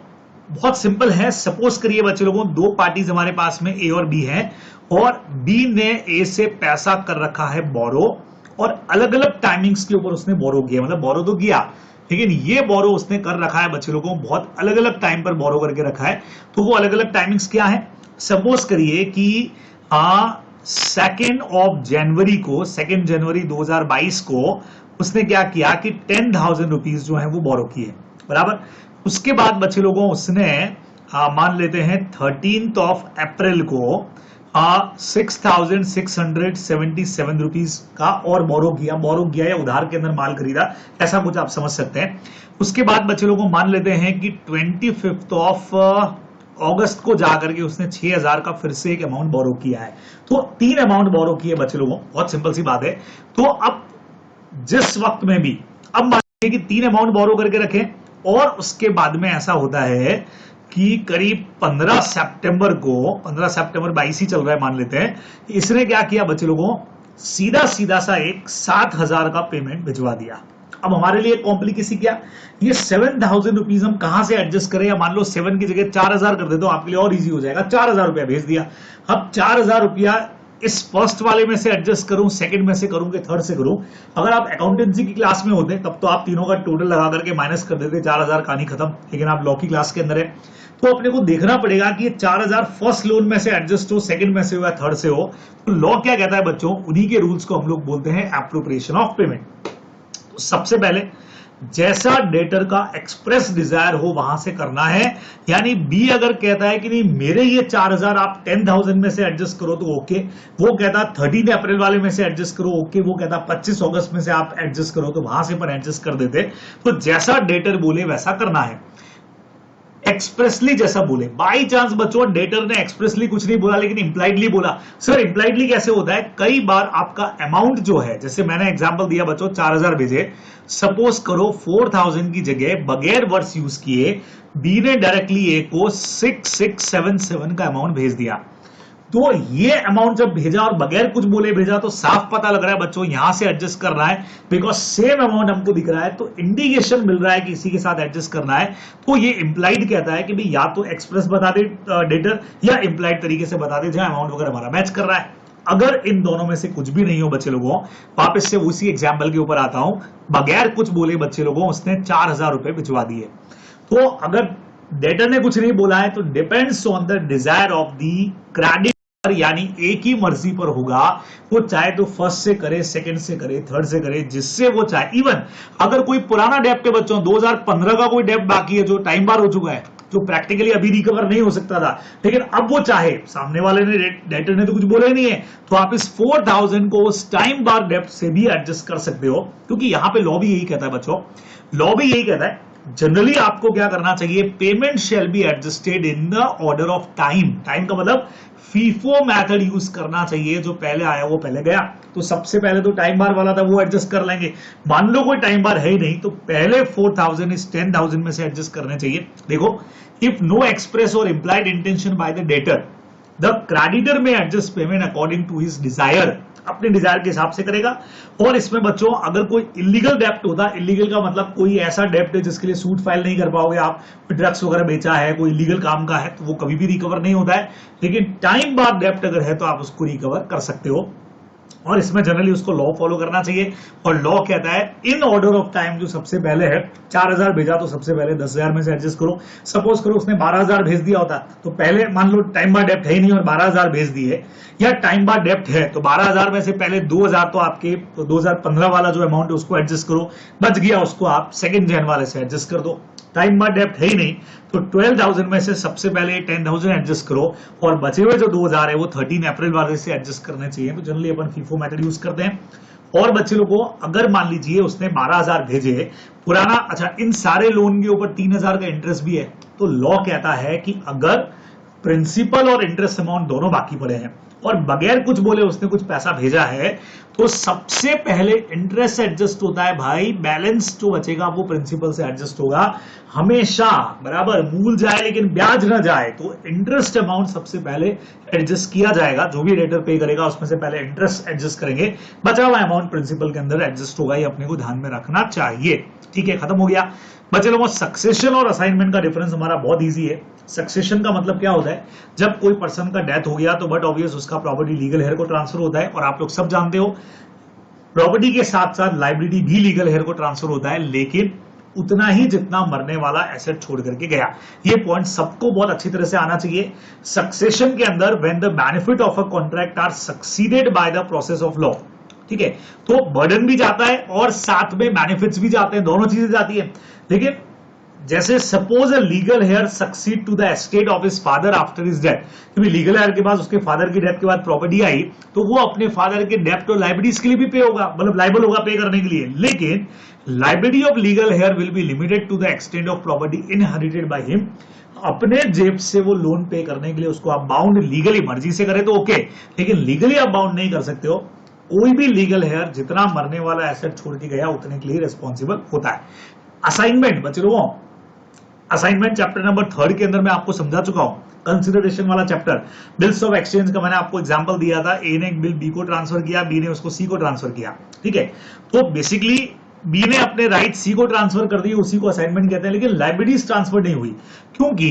बहुत सिंपल है, सपोज करिए बच्चे लोगों, दो पार्टीज हमारे पास में ए और बी है, और बी ने ए से पैसा कर रखा है बोरो, और अलग अलग टाइमिंग्स के ऊपर उसने बोरो किया, मतलब बोरो तो किया लेकिन ये बोरो उसने कर रखा है बच्चे लोगों, बहुत अलग अलग टाइम पर बोरो करके रखा है। तो वो अलग अलग टाइमिंग्स क्या है, सपोज करिए कि 2 जनवरी को, 2 जनवरी 2022 को उसने क्या किया कि 10,000 रुपीज जो है वो बोरो किए, बराबर। उसके बाद बच्चे लोगों उसने मान लेते हैं 13 अप्रैल को ₹6,677 का और बोरो किया या उधार के अंदर माल खरीदा, ऐसा कुछ आप समझ सकते हैं। उसके बाद बच्चे लोगों को मान लेते हैं कि 25 ऑफ अगस्त को जाकर के उसने 6,000 का फिर से एक अमाउंट बोरो किया है। तो 3 अमाउंट बोरो किए बच्चे लोगों, बहुत सिंपल सी बात है। तो अब जिस वक्त में भी अब मान लीजिए कि 3 अमाउंट बोरो करके रखें और उसके बाद में ऐसा होता है कि करीब 15 सितंबर 22 ही चल रहा है मान लेते हैं, इसने क्या किया बच्चे लोगों, सीधा सा एक 7,000 का पेमेंट भिजवा दिया। अब हमारे लिए कॉम्प्लिकेसी क्या, ये 7,000 रुपीज हम कहां से एडजस्ट करें, या मान लो 7 की जगह 4,000 कर दे तो आपके लिए और इजी हो जाएगा। 4,000 रुपया भेज दिया। अब 4,000 रुपया इस फर्स्ट वाले में से एडजस्ट करूं, सेकंड में से करूं कि थर्ड से करूं। अगर आप अकाउंटेंसी की क्लास में होते तब तो आप तीनों का टोटल लगा करके माइनस कर देते, 4,000 कहानी खत्म। लेकिन आप लॉ की क्लास के अंदर है तो अपने को देखना पड़ेगा कि ये 4,000 फर्स्ट लोन में से एडजस्ट हो, सेकंड में से हो या थर्ड से हो। तो लॉ क्या कहता है बच्चों, उन्हीं के रूल्स को हम लोग बोलते हैं एप्रोप्रिएशन ऑफ पेमेंट। तो सबसे पहले जैसा डेटर का एक्सप्रेस डिजायर हो वहां से करना है। यानी बी अगर कहता है कि नहीं मेरे ये 4,000 आप 10,000 में से एडजस्ट करो तो ओके, वो कहता 13 अप्रैल वाले में से एडजस्ट करो ओके, वो कहता 25 अगस्त में से आप एडजस्ट करो तो वहां से पर एडजस्ट कर देते। तो जैसा डेटर बोले वैसा करना है, एक्सप्रेसली जैसा बोले। बाई चांस बच्चों डेटर ने एक्सप्रेसली कुछ नहीं बोला लेकिन इंप्लाइडली बोला। सर इंप्लाइडली कैसे होता है, कई बार आपका अमाउंट जो है, जैसे मैंने एग्जांपल दिया बच्चों 4,000 भेजे, सपोज करो 4,000 की जगह बगैर वर्ड्स यूज किए बी ने डायरेक्टली ए को 6,677 का अमाउंट भेज दिया। तो ये अमाउंट जब भेजा और बगैर कुछ बोले भेजा तो साफ पता लग रहा है बच्चों यहां से एडजस्ट करना है, बिकॉज सेम अमाउंट हमको दिख रहा है तो इंडिकेशन मिल रहा है कि इसी के साथ एडजस्ट करना है। तो ये इंप्लाइड कहता है कि भाई या तो एक्सप्रेस बता दे डेटर या इंप्लाइड तरीके से बता दे जहां अमाउंट वगैरह हमारा मैच कर रहा है। अगर इन दोनों में से कुछ भी नहीं हो बच्चे लोगों, वापस से उसी एग्जाम्पल के ऊपर आता हूं, बगैर कुछ बोले बच्चे लोगों उसने 4,000 रुपए भिजवा दिए। तो अगर डेटर ने कुछ नहीं बोला है तो depends on the desire of the credit, यानी एक ही मर्जी पर होगा, वो चाहे तो फर्स्ट से करे, सेकंड से करे, थर्ड से करे, जिससे वो चाहे। इवन अगर कोई पुराना डेप्ट है बच्चों 2015 का कोई डेप्ट बाकी है जो टाइम बार हो चुका है, जो प्रैक्टिकली अभी रिकवर नहीं हो सकता था, लेकिन अब वो चाहे, सामने वाले ने डेटर ने तो कुछ बोला ही नहीं है, तो आप इस 4,000 को उस टाइम बार डेप्ट से भी एडजस्ट कर सकते हो। क्योंकि यहां पे लॉ भी यही कहता है बच्चों, लॉ भी यही कहता है जनरली आपको क्या करना चाहिए, payment shall be adjusted in the order of time. Time का मतलब फीफो मेथड यूज करना चाहिए, जो पहले आया वो पहले गया। तो सबसे पहले तो टाइम बार वाला था वो एडजस्ट कर लेंगे। मान लो कोई टाइम बार है ही नहीं तो पहले 4,000 इस 10,000 में से एडजस्ट करने चाहिए। देखो, if no express or implied intention by the debtor, the creditor may adjust payment according to his desire, अपने डिजायर के हिसाब से करेगा। और इसमें बच्चों अगर कोई इलीगल डेप्ट होता, इलीगल का मतलब कोई ऐसा डेप्ट है जिसके लिए सूट फाइल नहीं कर पाओगे आप, ड्रग्स वगैरह बेचा है, कोई इलीगल काम का है, तो वो कभी भी रिकवर नहीं होता है। लेकिन टाइम बाद डेप्ट अगर है तो आप उसको रिकवर कर सकते हो। और इसमें जनरली उसको लॉ फॉलो करना चाहिए। और लॉ कहता है इन ऑर्डर ऑफ टाइम, जो सबसे पहले है 4,000 भेजा तो सबसे पहले 10,000 में से एडजस्ट करो। सपोज करो उसने 12,000 भेज दिया होता तो पहले मान लो टाइम बार डेप्ट है ही नहीं और 12,000 भेज दिए, या टाइम बार डेप्ट है तो 12,000 में से पहले 2,000 तो आपके, तो 2015 वाला जो अमाउंट है उसको एडजस्ट करो, बच गया उसको आप 2 जनवरी वाले से एडजस्ट कर दो। टाइम बार डेप्ट है ही नहीं तो 12,000 में से सबसे पहले 10,000 एडजस्ट करो और बचे हुए जो 2,000 है वो 13 अप्रैल वाले से एडजस्ट करने चाहिए। तो जनरली अपन फीफो मेथड यूज करते हैं। और बच्चे लोगों को अगर मान लीजिए उसने 12,000 भेजे पुराना, अच्छा इन सारे लोन के ऊपर 3,000 का इंटरेस्ट भी है, तो लॉ कहता है कि अगर प्रिंसिपल और इंटरेस्ट अमाउंट दोनों बाकी पड़े हैं और बगैर कुछ बोले उसने कुछ पैसा भेजा है, तो सबसे पहले इंटरेस्ट एडजस्ट होता है भाई, बैलेंस जो बचेगा वो प्रिंसिपल से एडजस्ट होगा हमेशा। बराबर मूल जाए लेकिन ब्याज ना जाए, तो इंटरेस्ट अमाउंट सबसे पहले एडजस्ट किया जाएगा। जो भी रेटर पे करेगा उसमें से पहले इंटरेस्ट एडजस्ट करेंगे, बचा हुआ अमाउंट प्रिंसिपल के अंदर एडजस्ट होगा, ये अपने को ध्यान में रखना चाहिए। ठीक है, खत्म हो गया। बच्चे लोगों, सक्सेशन और असाइनमेंट का डिफरेंस हमारा बहुत इजी है। सक्सेशन का मतलब क्या होता है, जब कोई पर्सन का डेथ हो गया तो बट ऑब्वियस उसका प्रॉपर्टी लीगल हेयर को ट्रांसफर होता है, और आप लोग सब जानते हो प्रॉपर्टी के साथ साथ लाइबिलिटी भी लीगल हेयर को ट्रांसफर होता है, लेकिन उतना ही जितना मरने वाला एसेट छोड़ करके गया। ये पॉइंट सबको बहुत अच्छी तरह से आना चाहिए। सक्सेशन के अंदर when the benefit of a contract are succeeded by the process of law, ठीक है, तो बर्डन भी जाता है और साथ में बेनिफिट्स भी जाते हैं, दोनों चीजें जाती है। लेकिन जैसे suppose a legal heir succeed to the estate of his father after his death, क्योंकि लीगल हेयर के पास उसके फादर की डेथ के बाद प्रॉपर्टी आई तो वो अपने फादर के डेप्ट और लाइबिलिटीज के लिए भी पे होगा, मतलब लाइबल होगा पे करने के लिए, लेकिन liability of legal heir will be limited to the extent of property inherited by him. अपने जेब से वो लोन पे करने के लिए उसको आप बाउंड लीगली मर्जी से करें तो ओके, लेकिन लीगली आप बाउंड नहीं कर सकते हो। कोई भी लीगल हेयर जितना मरने वाला एसेट छोड़ के गया उतने के लिए रिस्पॉन्सिबल होता है। असाइनमेंट बच्चे लोगों, असाइनमेंट चैप्टर नंबर 3 के अंदर मैं आपको समझा चुका हूं, कंसिडरेशन वाला चैप्टर। बिल्स ऑफ एक्सचेंज का मैंने आपको एग्जांपल दिया था, ए ने एक बिल बी को ट्रांसफर किया, बी ने उसको सी को ट्रांसफर किया, ठीक है। तो बेसिकली बी ने अपने राइट सी को ट्रांसफर कर दिए, उसी को असाइनमेंट कहते हैं, लेकिन लाइबिलिटीज ट्रांसफर नहीं हुई, क्योंकि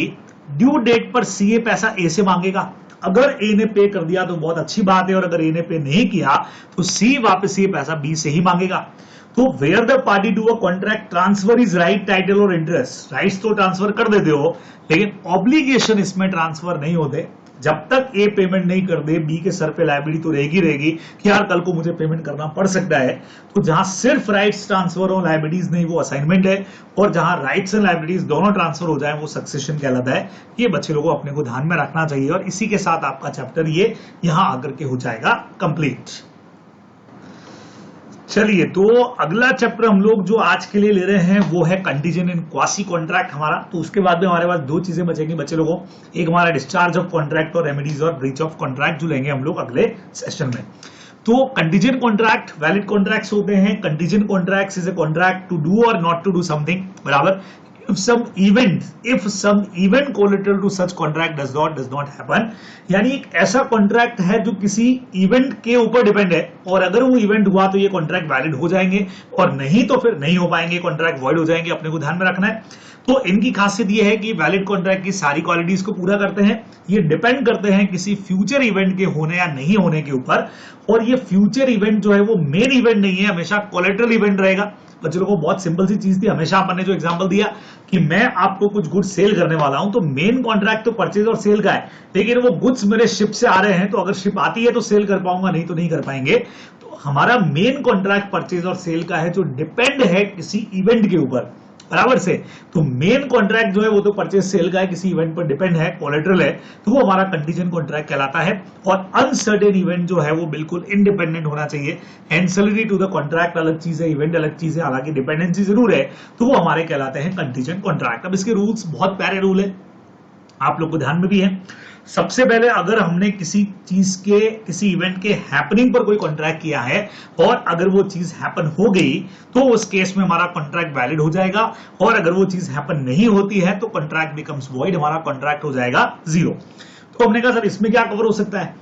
ड्यू डेट पर सी ए पैसा ए से मांगेगा। अगर ए ने पे कर दिया तो बहुत अच्छी बात है, और अगर ए ने पे नहीं किया तो सी वापस ये पैसा बी से ही मांगेगा। तो where the party to a contract transfer is right, title और इंटरेस्ट, राइट्स तो ट्रांसफर कर देते हो, लेकिन ऑब्लिगेशन इसमें ट्रांसफर नहीं होते। जब तक ए पेमेंट नहीं कर दे बी के सर पे लायबिलिटी तो रहेगी कि यार कल को मुझे पेमेंट करना पड़ सकता है। तो जहां सिर्फ राइट्स ट्रांसफर हो लायबिलिटीज नहीं, वो असाइनमेंट है, और जहां राइट्स एंड लायबिलिटीज दोनों ट्रांसफर हो जाए वो सक्सेशन कहलाता है। ये बच्चे लोगों को अपने को ध्यान में रखना चाहिए, और इसी के साथ आपका चैप्टर ये यहां आकर के हो जाएगा कंप्लीट। चलिए, तो अगला चैप्टर हम लोग जो आज के लिए ले रहे हैं वो है कंटीजेंट एंड क्वासी कॉन्ट्रैक्ट हमारा। तो उसके बाद में हमारे पास दो चीजें बचेंगी बच्चे लोगों, एक हमारा डिस्चार्ज ऑफ कॉन्ट्रैक्ट और रेमेडीज और ब्रीच ऑफ कॉन्ट्रैक्ट जो लेंगे हम लोग अगले सेशन में। तो कंटीजेंट कॉन्ट्रैक्ट वैलिड कॉन्ट्रैक्ट्स होते हैं। Contingent contracts is a contract to do और नॉट टू डू समथिंग, बराबर। if some event collateral to such contract does not happen, यानी एक ऐसा कॉन्ट्रैक्ट है जो किसी इवेंट के ऊपर डिपेंड है, और अगर वो इवेंट हुआ तो ये कॉन्ट्रैक्ट वैलिड हो जाएंगे, और नहीं तो फिर नहीं हो पाएंगे, कॉन्ट्रैक्ट वॉइड हो जाएंगे। अपने को ध्यान में रखना है। तो इनकी खासियत ये है कि वैलिड कॉन्ट्रैक्ट की सारी क्वालिटीज को पूरा करते हैं। ये डिपेंड करते हैं किसी फ्यूचर इवेंट के होने या नहीं होने के ऊपर, और ये फ्यूचर इवेंट जो है वो मेन इवेंट नहीं है, हमेशा कोलेटरल इवेंट रहेगा। बच्चे लोगों को बहुत सिंपल सी चीज थी, हमेशा अपन ने जो एग्जांपल दिया कि मैं आपको कुछ गुड्स सेल करने वाला हूं, तो मेन कॉन्ट्रैक्ट तो परचेज और सेल का है, लेकिन वो गुड्स मेरे शिप से आ रहे हैं, तो अगर शिप आती है तो सेल कर पाऊंगा, नहीं तो नहीं कर पाएंगे। तो हमारा मेन कॉन्ट्रैक्ट परचेज और सेल का है, जो डिपेंड है किसी इवेंट के ऊपर, बराबर से। तो मेन कॉन्ट्रैक्ट जो है वो तो परचेज सेल का है, किसी इवेंट पर डिपेंड है, कोलेटरल है, तो वो हमारा कंटीजेंट कॉन्ट्रैक्ट कहलाता है। और अनसर्टेन इवेंट जो है वो बिल्कुल इंडिपेंडेंट होना चाहिए। एंसिलरी टू द कॉन्ट्रैक्ट अलग चीज है, इवेंट अलग चीज है, हालांकि डिपेंडेंसी जरूर है, तो वो हमारे कहलाते हैं कंटीजेंट कॉन्ट्रैक्ट। अब इसके रूल्स बहुत प्यारे रूल है, आप लोग को ध्यान में भी है। सबसे पहले अगर हमने किसी चीज के, किसी इवेंट के हैपनिंग पर कोई कॉन्ट्रैक्ट किया है और अगर वो चीज हैपन हो गई तो उस केस में हमारा कॉन्ट्रैक्ट वैलिड हो जाएगा, और अगर वो चीज हैपन नहीं होती है तो कॉन्ट्रैक्ट बिकम्स वॉइड, हमारा कॉन्ट्रैक्ट हो जाएगा जीरो। तो हमने कहा सर इसमें क्या कवर हो सकता है।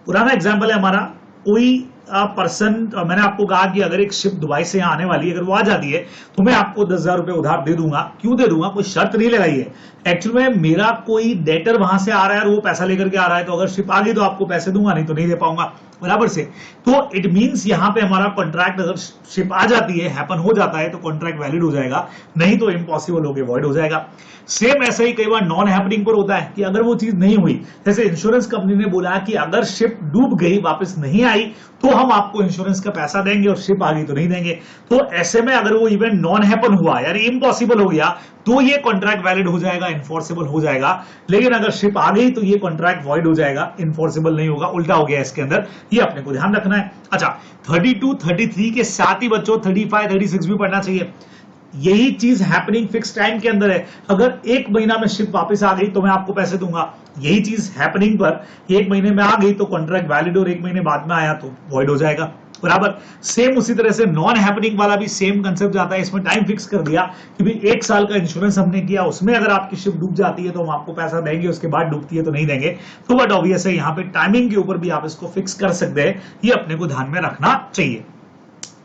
पुराना एग्जाम्पल है हमारा, कोई पर्सन, मैंने आपको कहा कि अगर एक शिप दुबई से यहाँ आने वाली है, अगर वो आ जाती है तो मैं आपको 10,000 रुपए उधार दे दूंगा। क्यों दे दूंगा, कोई शर्त नहीं लगाई है। एक्चुअली में मेरा कोई डेटर वहां से आ रहा है और वो पैसा लेकर के आ रहा है, तो अगर शिप आ गई तो आपको पैसे दूंगा, नहीं तो नहीं दे पाऊंगा, बराबर से। तो इट मींस यहां पे हमारा कॉन्ट्रैक्ट अगर शिप आ जाती है, हैपन हो जाता है, तो कॉन्ट्रैक्ट वैलिड हो जाएगा, नहीं तो इम्पॉसिबल हो गया, वॉइड हो जाएगा। सेम ऐसा ही कई बार नॉन हैपनिंग पर होता है कि अगर वो चीज नहीं हुई, जैसे इंश्योरेंस कंपनी ने बोला कि अगर शिप डूब गई, वापस नहीं आई, तो हम आपको इंश्योरेंस का पैसा देंगे, और शिप आ गई तो नहीं देंगे। तो ऐसे में अगर वो इवेंट नॉन हैपन हुआ, यानी इम्पॉसिबल हो गया, तो ये कॉन्ट्रैक्ट वैलिड हो जाएगा, इन्फोर्सेबल हो जाएगा। लेकिन अगर शिप आ गई तो ये कॉन्ट्रैक्ट वॉइड हो जाएगा, इन्फोर्सेबल नहीं होगा, उल्टा हो गया इसके अंदर। ये अपने को ध्यान रखना है। अच्छा, 32, 33 के साथ ही बच्चों 35, 36 भी पढ़ना चाहिए। यही चीज हैपनिंग फिक्स टाइम के अंदर है। अगर एक महीना में शिप वापस आ गई तो मैं आपको पैसे दूंगा। यही चीज हैपनिंग पर एक महीने में आ गई तो कॉन्ट्रैक्ट वैलिड, और एक महीने बाद में आया तो वॉइड हो जाएगा, बराबर। सेम उसी तरह से नॉन हैपनिंग वाला भी सेम कंसेप्ट जाता है। इसमें टाइम फिक्स कर दिया कि भाई 1 साल का इंश्योरेंस हमने किया, उसमें अगर आपकी शिप डूब जाती है तो हम आपको पैसा देंगे, उसके बाद डूबती है तो नहीं देंगे। तो बट ऑब्वियस है यहाँ पे टाइमिंग के ऊपर भी आप इसको फिक्स कर सकते हैं, ये अपने को ध्यान में रखना चाहिए।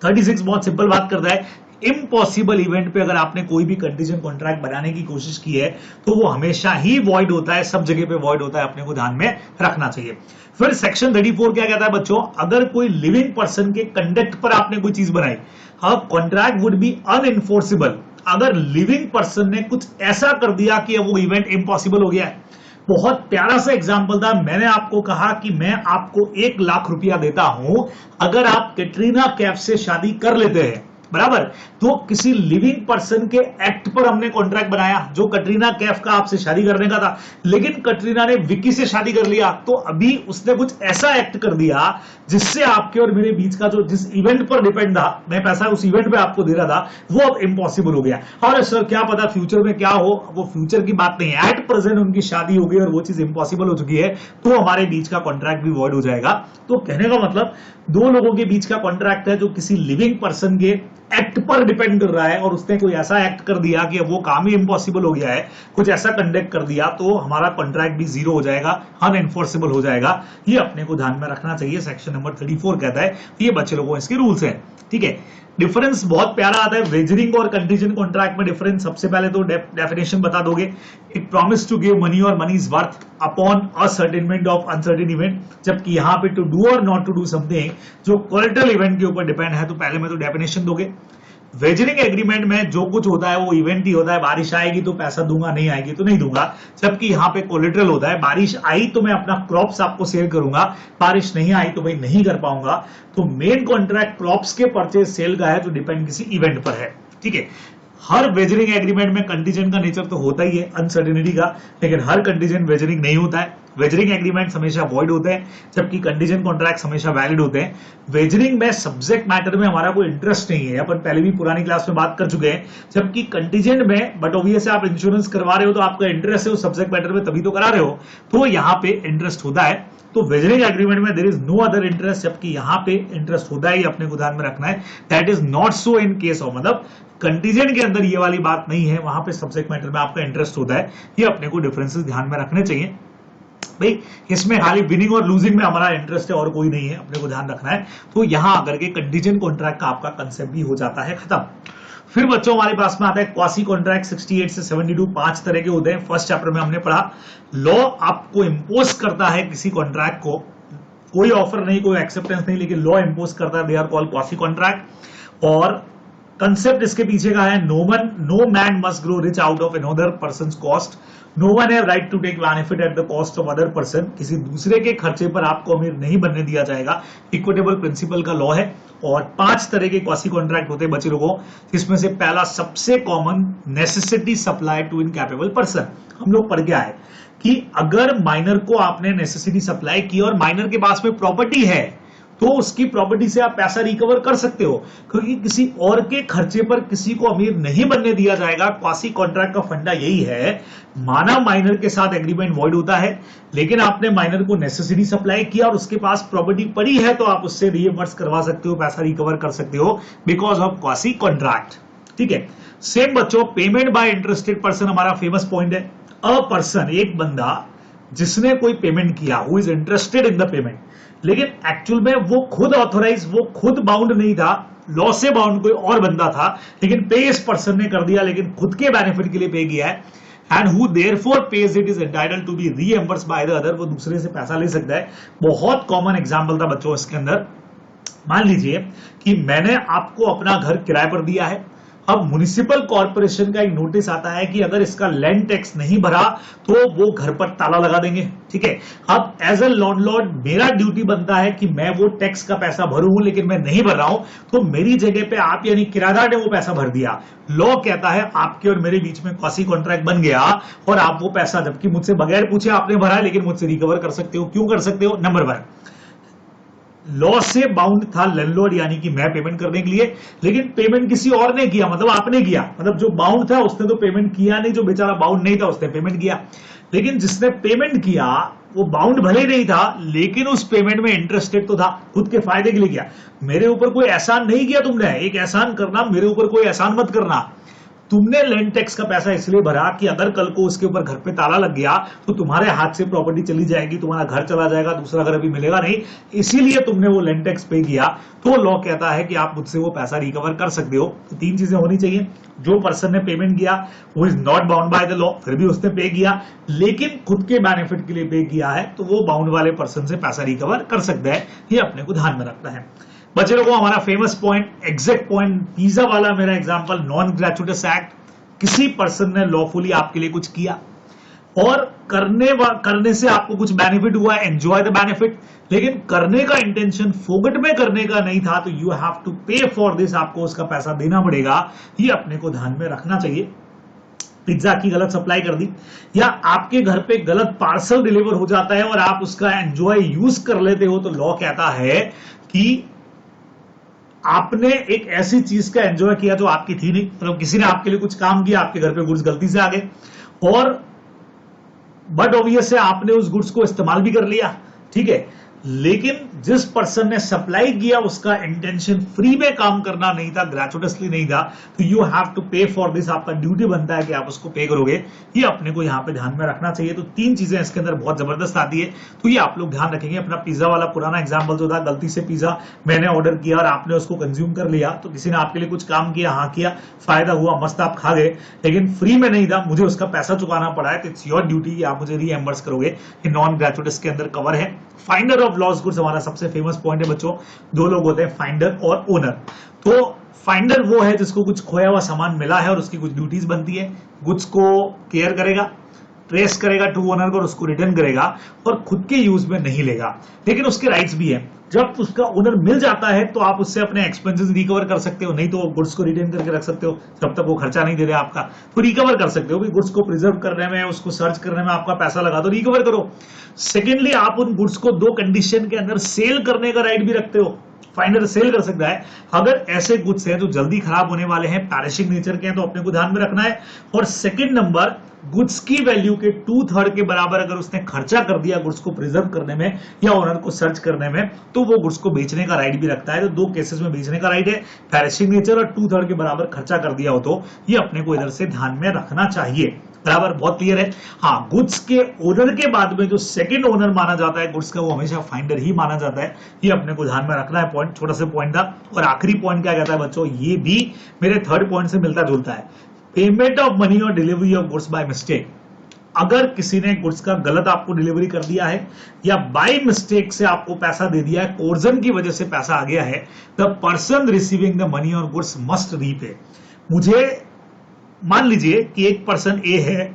36 बहुत सिंपल बात करता है, इम्पॉसिबल इवेंट पे अगर आपने कोई भी कंडीशन कॉन्ट्रैक्ट बनाने की कोशिश की है तो वो हमेशा ही वॉइड होता है, सब जगह पे वॉइड होता है, अपने को ध्यान में रखना चाहिए। फिर सेक्शन 34 क्या कहता है बच्चों, अगर कोई लिविंग पर्सन के कंडक्ट पर आपने कोई चीज बनाई, अब कॉन्ट्रैक्ट वुड बी अनइन्फोर्सेबल। अगर लिविंग पर्सन ने कुछ ऐसा कर दिया कि वो इवेंट इम्पॉसिबल हो गया है। बहुत प्यारा सा एग्जाम्पल था, मैंने आपको कहा कि मैं आपको 1 लाख रुपया देता हूं अगर आप कैटरीना कैफ से शादी कर लेते हैं, बराबर। तो किसी लिविंग पर्सन के एक्ट पर हमने कॉन्ट्रैक्ट बनाया, जो कटरीना कैफ का आपसे शादी करने का था, लेकिन कटरीना ने विक्की से शादी कर लिया, तो अभी उसने कुछ ऐसा एक्ट कर दिया जिससे आपके और मेरे बीच का जो जिस इवेंट पर डिपेंड था, मैं पैसा उस इवेंट पे आपको दे रहा था, वो अब इम्पॉसिबल हो गया। और सर क्या पता फ्यूचर में क्या हो, वो फ्यूचर की बात नहीं है, एट प्रेजेंट उनकी शादी हो गई और वो चीज इम्पॉसिबल हो चुकी है, तो हमारे बीच का कॉन्ट्रैक्ट भी वॉइड हो जाएगा। तो कहने का मतलब दो लोगों के बीच का कॉन्ट्रैक्ट है जो किसी लिविंग पर्सन के एक्ट पर डिपेंड कर रहा है, और उसने कोई ऐसा एक्ट कर दिया कि वो काम ही इम्पॉसिबल हो गया है, कुछ ऐसा कंडक्ट कर दिया, तो हमारा कॉन्ट्रैक्ट भी जीरो हो जाएगा, अनएनफोर्सेबल हो जाएगा। ये अपने को ध्यान में रखना चाहिए। सेक्शन नंबर 34 कहता है, ये बच्चे लोगों इसके रूल्स हैं। ठीक है, डिफरेंस बहुत प्यारा आता है वेजरिंग और कंटीजेंट कॉन्ट्रैक्ट में। डिफरेंस सबसे पहले तो डेफिनेशन बता दोगे, it promise to give money or money is worth upon ascertainment of uncertain event, जबकि यहां पे टू डू और नॉट टू डू समथिंग जो कोलेटरल इवेंट के ऊपर डिपेंड है। तो पहले में तो डेफिनेशन दोगे। वेजरिंग एग्रीमेंट में जो कुछ होता है वो इवेंट ही होता है, बारिश आएगी तो पैसा दूंगा, नहीं आएगी तो नहीं दूंगा, जबकि यहाँ पे कोलेटरल होता है, बारिश आई तो मैं अपना क्रॉप्स आपको सेल करूंगा, बारिश नहीं आई तो भाई नहीं कर पाऊंगा। तो मेन कॉन्ट्रैक्ट क्रॉप्स के परचेज सेल का है जो डिपेंड किसी इवेंट पर है। ठीक है, हर वेजरिंग एग्रीमेंट में कंटीजेंट का नेचर तो होता ही है, अनसर्टेनिटी का, लेकिन हर कंटीजेंट वेजरिंग नहीं होता है। वेजरिंग एग्रीमेंट हमेशा वॉइड होते हैं, जबकि कंटीजेंट कॉन्ट्रैक्ट हमेशा वैलिड होते हैं। वेजरिंग में सब्जेक्ट मैटर में हमारा कोई इंटरेस्ट नहीं है, अपन पहले भी पुरानी क्लास में बात कर चुके हैं, जबकि कंटीजेंट में बट ऑब्वियसली आप इंश्योरेंस करवा रहे हो तो आपका इंटरेस्ट है उस सब्जेक्ट मैटर में, तभी तो करा रहे हो, तो यहाँ पे इंटरेस्ट होता है। तो वेजरिंग एग्रीमेंट में there is no other interest, जबकि यहाँ पे इंटरेस्ट होता है, अपने को ध्यान में रखना है। That is not so in case of, मतलब कंटीजेंट के अंदर ये वाली बात नहीं है, वहां पे सब्जेक्ट मैटर में आपका इंटरेस्ट होता है। ये अपने को डिफरेंसेस ध्यान में रखने चाहिए भाई। इसमें खाली विनिंग और लूजिंग में हमारा इंटरेस्ट है और कोई नहीं है, अपने को ध्यान रखना है। तो यहां आकर के कंटीजेंट कॉन्ट्रैक्ट का आपका कंसेप्ट भी हो जाता है खत्म। फिर बच्चों हमारे पास में आता है क्वासी कॉन्ट्रैक्ट। 68 से 72 5 तरह के होते हैं। फर्स्ट चैप्टर में हमने पढ़ा, लॉ आपको इंपोज करता है किसी कॉन्ट्रैक्ट को, कोई ऑफर नहीं, कोई एक्सेप्टेंस नहीं, लेकिन लॉ इंपोज करता है, they are called quasi contract. और कंसेप्ट इसके पीछे का है, no man must grow rich out of another person's cost, no one have right to take benefit at the cost of other person, किसी दूसरे के खर्चे पर आपको अमीर नहीं बनने दिया जाएगा, इक्विटेबल प्रिंसिपल का लॉ है। और 5 तरह के क्वासी कॉन्ट्रैक्ट होते हैं बच्चे लोगों, जिसमें से पहला सबसे common, necessity supply to incapable person. हम लोग पढ़ के आए कि अगर माइनर को आपने नेसेसिटी सप्लाई की और माइनर के पास में प्रॉपर्टी है, तो उसकी प्रॉपर्टी से आप पैसा रिकवर कर सकते हो, क्योंकि किसी और के खर्चे पर किसी को अमीर नहीं बनने दिया जाएगा। क्वासी कॉन्ट्रैक्ट का फंडा यही है। माना माइनर के साथ एग्रीमेंट वॉइड होता है, लेकिन आपने माइनर को नेसेसिटी सप्लाई किया और उसके पास प्रॉपर्टी पड़ी है, तो आप उससे रीइंबर्स करवा सकते हो, पैसा रिकवर कर सकते हो बिकॉज ऑफ क्वासी कॉन्ट्रैक्ट। ठीक है, सेम बच्चों पेमेंट बाय इंटरेस्टेड पर्सन हमारा फेमस पॉइंट है। अ पर्सन, एक बंदा जिसने कोई पेमेंट किया, who is interested in the payment, लेकिन एक्चुअल में वो खुद ऑथोराइज, वो खुद बाउंड नहीं था, लॉ से बाउंड कोई और बंदा था, लेकिन पे इस पर्सन ने कर दिया, लेकिन खुद के बेनिफिट के लिए पे किया है। And who therefore pays it is entitled to be reimbursed by the other, वो दूसरे से पैसा ले सकता है। बहुत कॉमन एग्जांपल था बच्चों इसके अंदर। मान लीजिए कि मैंने आपको अपना घर किराए पर दिया है, अब म्युनिसिपल कॉर्पोरेशन का एक नोटिस आता है कि अगर इसका लैंड टैक्स नहीं भरा तो वो घर पर ताला लगा देंगे। ठीक है, अब एज अ लैंडलॉर्ड मेरा ड्यूटी बनता है कि मैं वो टैक्स का पैसा भरूं, लेकिन मैं नहीं भर रहा हूं, तो मेरी जगह पे आप यानी किराएदार ने वो पैसा भर दिया। लॉ कहता है आपके और मेरे बीच में क्वासी कॉन्ट्रैक्ट बन गया और आप वो पैसा, जबकि मुझसे बगैर पूछे आपने भरा है, लेकिन मुझसे रिकवर कर सकते हो। क्यों कर सकते हो? नंबर 1, लॉ से बाउंड था लैंडलॉर्ड, यानी कि मैं पेमेंट करने के लिए, लेकिन पेमेंट किसी और ने किया, मतलब आपने किया, मतलब जो बाउंड था उसने तो पेमेंट किया नहीं, जो बेचारा बाउंड नहीं था उसने पेमेंट किया। लेकिन जिसने पेमेंट किया वो बाउंड भले नहीं था, लेकिन उस पेमेंट में इंटरेस्टेड तो था, खुद के फायदे के लिए किया। मेरे ऊपर कोई एहसान नहीं किया तुमने, एक एहसान करना, मेरे ऊपर कोई एहसान मत करना। तुमने लैंड टैक्स का पैसा इसलिए भरा कि अगर कल को उसके ऊपर घर पे ताला लग गया तो तुम्हारे हाथ से प्रॉपर्टी चली जाएगी, तुम्हारा घर चला जाएगा, दूसरा घर अभी मिलेगा नहीं, इसीलिए तुमने वो लैंड टैक्स पे किया। तो लॉ कहता है कि आप मुझसे वो पैसा रिकवर कर सकते हो। तो 3 चीजें होनी चाहिए, जो पर्सन ने पेमेंट किया वो is not bound by the law, फिर भी उसने पे किया, लेकिन खुद के बेनिफिट के लिए पे किया है, तो वो बाउंड वाले पर्सन से पैसा रिकवर कर सकता है। ये अपने को ध्यान में रखना है। बच्चे लोगों, हमारा famous point, exact point, pizza वाला मेरा एग्जांपल, नॉन ग्रेचुइटस एक्ट। किसी पर्सन ने लॉफुली आपके लिए कुछ किया, और करने से आपको कुछ बेनिफिट हुआ, एंजॉय द बेनिफिट, लेकिन करने का इंटेंशन फोगट में करने का नहीं था, तो यू हैव टू पे फॉर दिस, आपको उसका पैसा देना पड़ेगा, ये अपने को ध्यान में रखना चाहिए। पिज्जा की गलत सप्लाई कर दी, या आपके घर पे गलत पार्सल डिलीवर हो जाता है और आप उसका एंजॉय यूज कर लेते हो, तो लॉ कहता है कि आपने एक ऐसी चीज का एंजॉय किया जो आपकी थी नहीं, मतलब किसी ने आपके लिए कुछ काम किया, आपके घर पे गुड्स गलती से आ गए, और बट ऑब्वियस है आपने उस गुड्स को इस्तेमाल भी कर लिया, ठीक है, लेकिन जिस पर्सन ने सप्लाई किया उसका इंटेंशन फ्री में काम करना नहीं था, ग्रेचुइटसली नहीं था, तो यू हैव टू पे फॉर दिस, आपका ड्यूटी बनता है कि आप उसको पे करोगे, ये अपने को यहां पे ध्यान में रखना चाहिए। तो तीन चीजें इसके अंदर बहुत जबरदस्त आती है, तो ये आप लोग ध्यान रखेंगे। अपना पिज्जा वाला पुराना एग्जाम्पल जो था, गलती से पिज्जा मैंने ऑर्डर किया और आपने उसको कंज्यूम कर लिया, तो किसी ने आपके लिए कुछ काम किया, हाँ किया, फायदा हुआ, मस्त आप खा गए, लेकिन फ्री में नहीं था, मुझे उसका पैसा चुकाना पड़ा है, तो इट्स योर ड्यूटी, आप मुझे रीएम्बर्स करोगे, ये नॉन ग्रेचुइटस के अंदर कवर है। फाइंडर ऑफ लॉस्ट गुड्स हमारा सबसे फेमस पॉइंट है बच्चों, दो लोग होते हैं, फाइंडर और ओनर। तो फाइंडर वो है जिसको कुछ खोया हुआ सामान मिला है और उसकी कुछ ड्यूटीज बनती है, गुड्स को केयर करेगा, ट्रेस करेगा टू ओनर को और उसको रिटर्न करेगा, और खुद के यूज में नहीं लेगा, लेकिन उसके राइट्स भी है। जब उसका ओनर मिल जाता है तो आप उससे अपने एक्सपेंसेस रिकवर कर सकते हो, नहीं तो गुड्स को रिटर्न करके रख सकते हो जब तक वो खर्चा नहीं दे रहे आपका, तो रिकवर कर सकते हो भी, गुड्स को प्रिजर्व करने में, उसको सर्च करने में आपका पैसा लगा तो रिकवर करो। सेकेंडली, आप उन गुड्स को दो कंडीशन के अंदर सेल करने का राइट भी रखते हो, फाइंडर सेल कर सकता है। अगर ऐसे गुड्स हैं जो जल्दी खराब होने वाले हैं, पैरिशिंग नेचर के हैं, तो अपने को ध्यान में रखना है। और सेकंड नंबर, गुड्स की वैल्यू के 2/3 के बराबर अगर उसने खर्चा कर दिया गुड्स को प्रिजर्व करने में या ओनर को सर्च करने में, तो वो गुड्स को बेचने का राइट भी रखता है। तो दो केसेस में बेचने का राइट है, पैरिशिंग नेचर और 2/3 के बराबर खर्चा कर दिया हो, तो ये अपने को इधर से ध्यान में रखना चाहिए। बराबर, बहुत क्लियर है। हाँ, गुड्स के ओनर के बाद में जो सेकंड ओनर माना जाता है गुड्स का, वो हमेशा फाइंडर ही माना जाता है, ये अपने को ध्यान में रखना है। पॉइंट, छोटा सा पॉइंट था। और आखिरी पॉइंट क्या कहता है बच्चों, ये भी मेरे थर्ड पॉइंट से मिलता जुलता है, पेमेंट ऑफ मनी और delivery of goods by mistake. अगर किसी ने गुड्स का गलत आपको डिलीवरी कर दिया है या बाय मिस्टेक से आपको पैसा दे दिया है, कोर्जन की वजह से पैसा आ गया है, the person receiving the money और गुड्स मस्ट रीपे। मुझे मान लीजिए कि एक पर्सन ए है,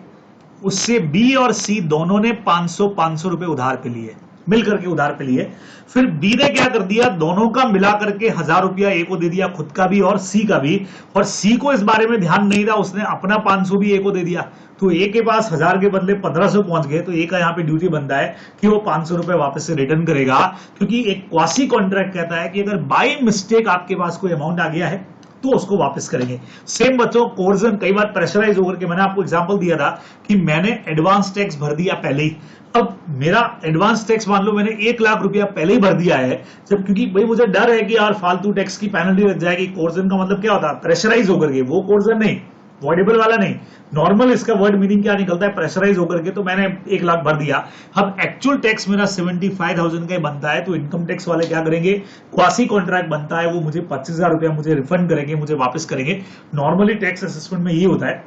उससे बी और सी दोनों ने 500 रुपए उधार पे लिए, मिल करके उधार पे लिए। फिर बी ने क्या कर दिया, दोनों का मिला करके 1000 रुपया ए को दे दिया, खुद का भी और सी का भी, और सी को इस बारे में ध्यान नहीं था, उसने अपना 500 भी ए को दे दिया, तो ए के पास 1000 के बदले 1500 पहुंच गए। तो ए का यहां पे ड्यूटी बनता है कि वो 500 रुपए वापस से रिटर्न करेगा, क्योंकि एक क्वासी कॉन्ट्रैक्ट कहता है कि अगर बाय मिस्टेक आपके पास कोई अमाउंट आ गया है तो उसको वापस करेंगे। सेम बच्चों, कोर्जन कई बार प्रेशराइज होकर के, मैंने आपको एग्जांपल दिया था कि मैंने एडवांस टैक्स भर दिया पहले ही, अब मेरा एडवांस टैक्स मान लो मैंने 1 लाख रुपया पहले ही भर दिया है, जब क्योंकि भाई मुझे डर है कि यार फालतू टैक्स की पेनल्टी लग जाएगी। कोर्जन का मतलब क्या होता है, प्रेशराइज होकर के, वो कोर्जन नहीं, वॉइडेबल वाला नहीं, नॉर्मल इसका वर्ड मीनिंग क्या निकलता है, प्रेशराइज होकर के। तो मैंने 1 लाख भर दिया, अब एक्चुअल टैक्स मेरा 75,000 का ही बनता है, तो इनकम टैक्स वाले क्या करेंगे, क्वासी कॉन्ट्रैक्ट बनता है, वो मुझे 25,000 रुपया मुझे रिफंड करेंगे, मुझे वापस करेंगे। नॉर्मली टैक्स असेसमेंट में ये होता है,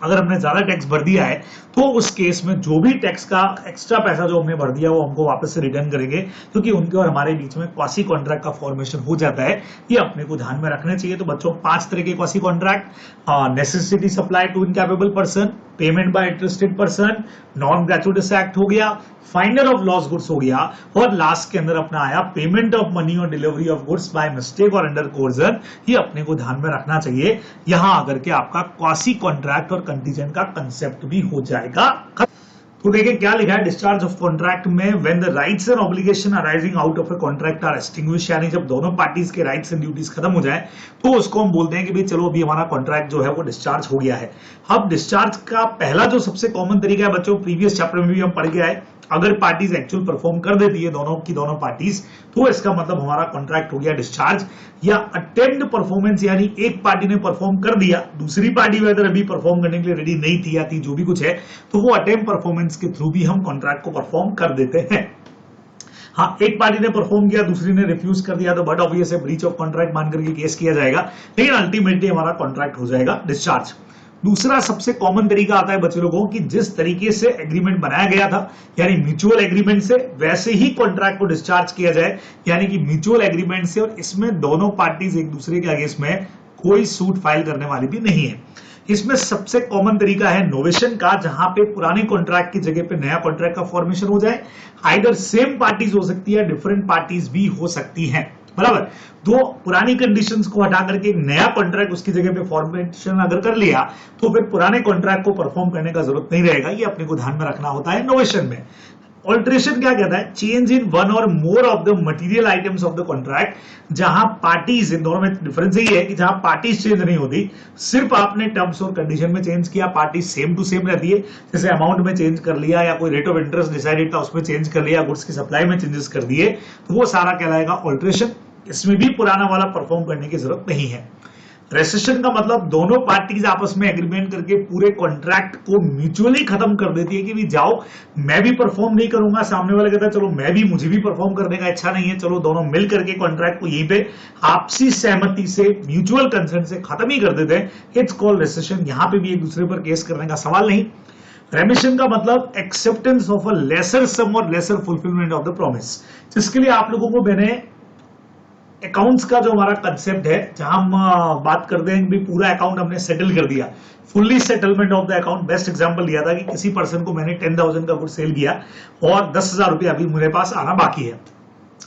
अगर हमने ज्यादा टैक्स भर दिया है तो उस केस में जो भी टैक्स का एक्स्ट्रा पैसा जो हमने भर दिया वो हमको वापस से रिटर्न करेंगे, क्योंकि उनके और हमारे बीच में क्वासी कॉन्ट्रैक्ट का फॉर्मेशन हो जाता है। ये अपने को ध्यान में रखने चाहिए। तो बच्चों 5 तरह के quasi contract, necessity supply to incapable person, payment by interested person, non gratuitous act हो गया, फाइंडर ऑफ लॉस गुड्स हो गया, और लास्ट के अंदर अपना आया पेमेंट ऑफ मनी और delivery of goods by mistake और अंडर कोर्जन। ये अपने को ध्यान में रखना चाहिए। यहां आकर के आपका क्वासी कॉन्ट्रैक्ट और कंटीजेंट का कंसेप्ट भी हो जाएगा। तो देखिए क्या लिखा है डिस्चार्ज ऑफ कॉन्ट्रैक्ट में, when the rights and obligation arising out of a contract are extinguish, यानी जब दोनों पार्टीज के राइट्स एंड ड्यूटीज खत्म हो जाए तो उसको हम बोलते हैं कि भाई चलो अभी हमारा कॉन्ट्रैक्ट जो है वो डिस्चार्ज हो गया है। अब डिस्चार्ज का पहला जो सबसे कॉमन तरीका है बच्चों, प्रीवियस चैप्टर में भी हम पढ़ के आए, अगर पार्टीज एक्चुअल परफॉर्म कर देती है दोनों की दोनों पार्टीज, तो इसका मतलब हमारा कॉन्ट्रैक्ट हो गया डिस्चार्ज। या अटेम्प्ट परफॉर्मेंस, यानी एक पार्टी ने परफॉर्म कर दिया, दूसरी पार्टी वेदर अभी परफॉर्म करने के लिए रेडी नहीं थी या थी, जो भी कुछ है, तो वो अटेम्प्ट परफॉर्मेंस के थ्रू भी हम कॉन्ट्रैक्ट को परफॉर्म कर देते हैं। हाँ, एक पार्टी ने परफॉर्म किया, दूसरी ने रिफ्यूज कर दिया, तो बट ऑब्वियस है ब्रीच ऑफ कॉन्ट्रैक्ट मान करके केस किया जाएगा, लेकिन अल्टीमेटली हमारा कॉन्ट्रैक्ट हो जाएगा डिस्चार्ज। दूसरा सबसे कॉमन तरीका आता है बच्चे लोगों की, जिस तरीके से एग्रीमेंट बनाया गया था यानी म्यूचुअल एग्रीमेंट से, वैसे ही कॉन्ट्रैक्ट को डिस्चार्ज किया जाए, यानी कि म्यूचुअल एग्रीमेंट से, और इसमें दोनों पार्टीज एक दूसरे के अगेंस्ट में कोई सूट फाइल करने वाली भी नहीं है। इसमें सबसे कॉमन तरीका है नोवेशन का, जहां पे पुराने कॉन्ट्रैक्ट की जगह पे नया कॉन्ट्रैक्ट का फॉर्मेशन हो जाए। आइदर सेम पार्टीज हो सकती है, डिफरेंट पार्टीज भी हो सकती हैं, बराबर। तो पुरानी कंडीशंस को हटा करके एक नया कॉन्ट्रैक्ट उसकी जगह पे फॉर्मेशन अगर कर लिया तो फिर पुराने कॉन्ट्रैक्ट को परफॉर्म करने का जरूरत नहीं रहेगा। ये अपने को ध्यान में रखना होता है नोवेशन में। ऑल्टरेशन क्या कहता है? Change in one or more of the material items of the contract, जहां पार्टीज, इन दोनों में डिफरेंस यही है कि जहां पार्टीज चेंज नहीं होती, सिर्फ आपने टर्म्स और कंडीशन में चेंज किया, पार्टी सेम टू सेम रहती है। जैसे अमाउंट में चेंज कर लिया या कोई रेट ऑफ इंटरेस्ट डिसाइडेड था उसमें चेंज कर लिया, गुड्स की सप्लाई में चेंजेस कर दिए, तो वो सारा कहलाएगा ऑल्टरेशन। इसमें भी पुराना वाला परफॉर्म करने की जरूरत नहीं है। रेसेशन का मतलब दोनों पार्टीज आपस में एग्रीमेंट करके पूरे कॉन्ट्रैक्ट को म्यूचुअली खत्म कर देती है कि भी जाओ, मैं भी परफॉर्म नहीं करूंगा, सामने वाला कहता है चलो मैं भी, मुझे भी परफॉर्म करने का इच्छा नहीं है, चलो दोनों मिल करके कॉन्ट्रैक्ट को यहीं पे आपसी सहमति से, म्यूचुअल कंसेंट से खत्म ही कर देते हैं। It's called recession. यहां पे भी एक दूसरे पर केस करने का सवाल नहीं। रेमिशन का मतलब acceptance of a lesser sum और lesser fulfilment of the promise, जिसके लिए आप लोगों को मैंने अकाउंट्स का जो हमारा कंसेप्ट है, जहां हम बात करते हैं कि पूरा अकाउंट हमने सेटल कर दिया, fully settlement of the account. Best example दिया था कि किसी पर्सन को मैंने 10,000 का गुड सेल किया और 10,000 रुपया अभी मेरे पास आना बाकी है,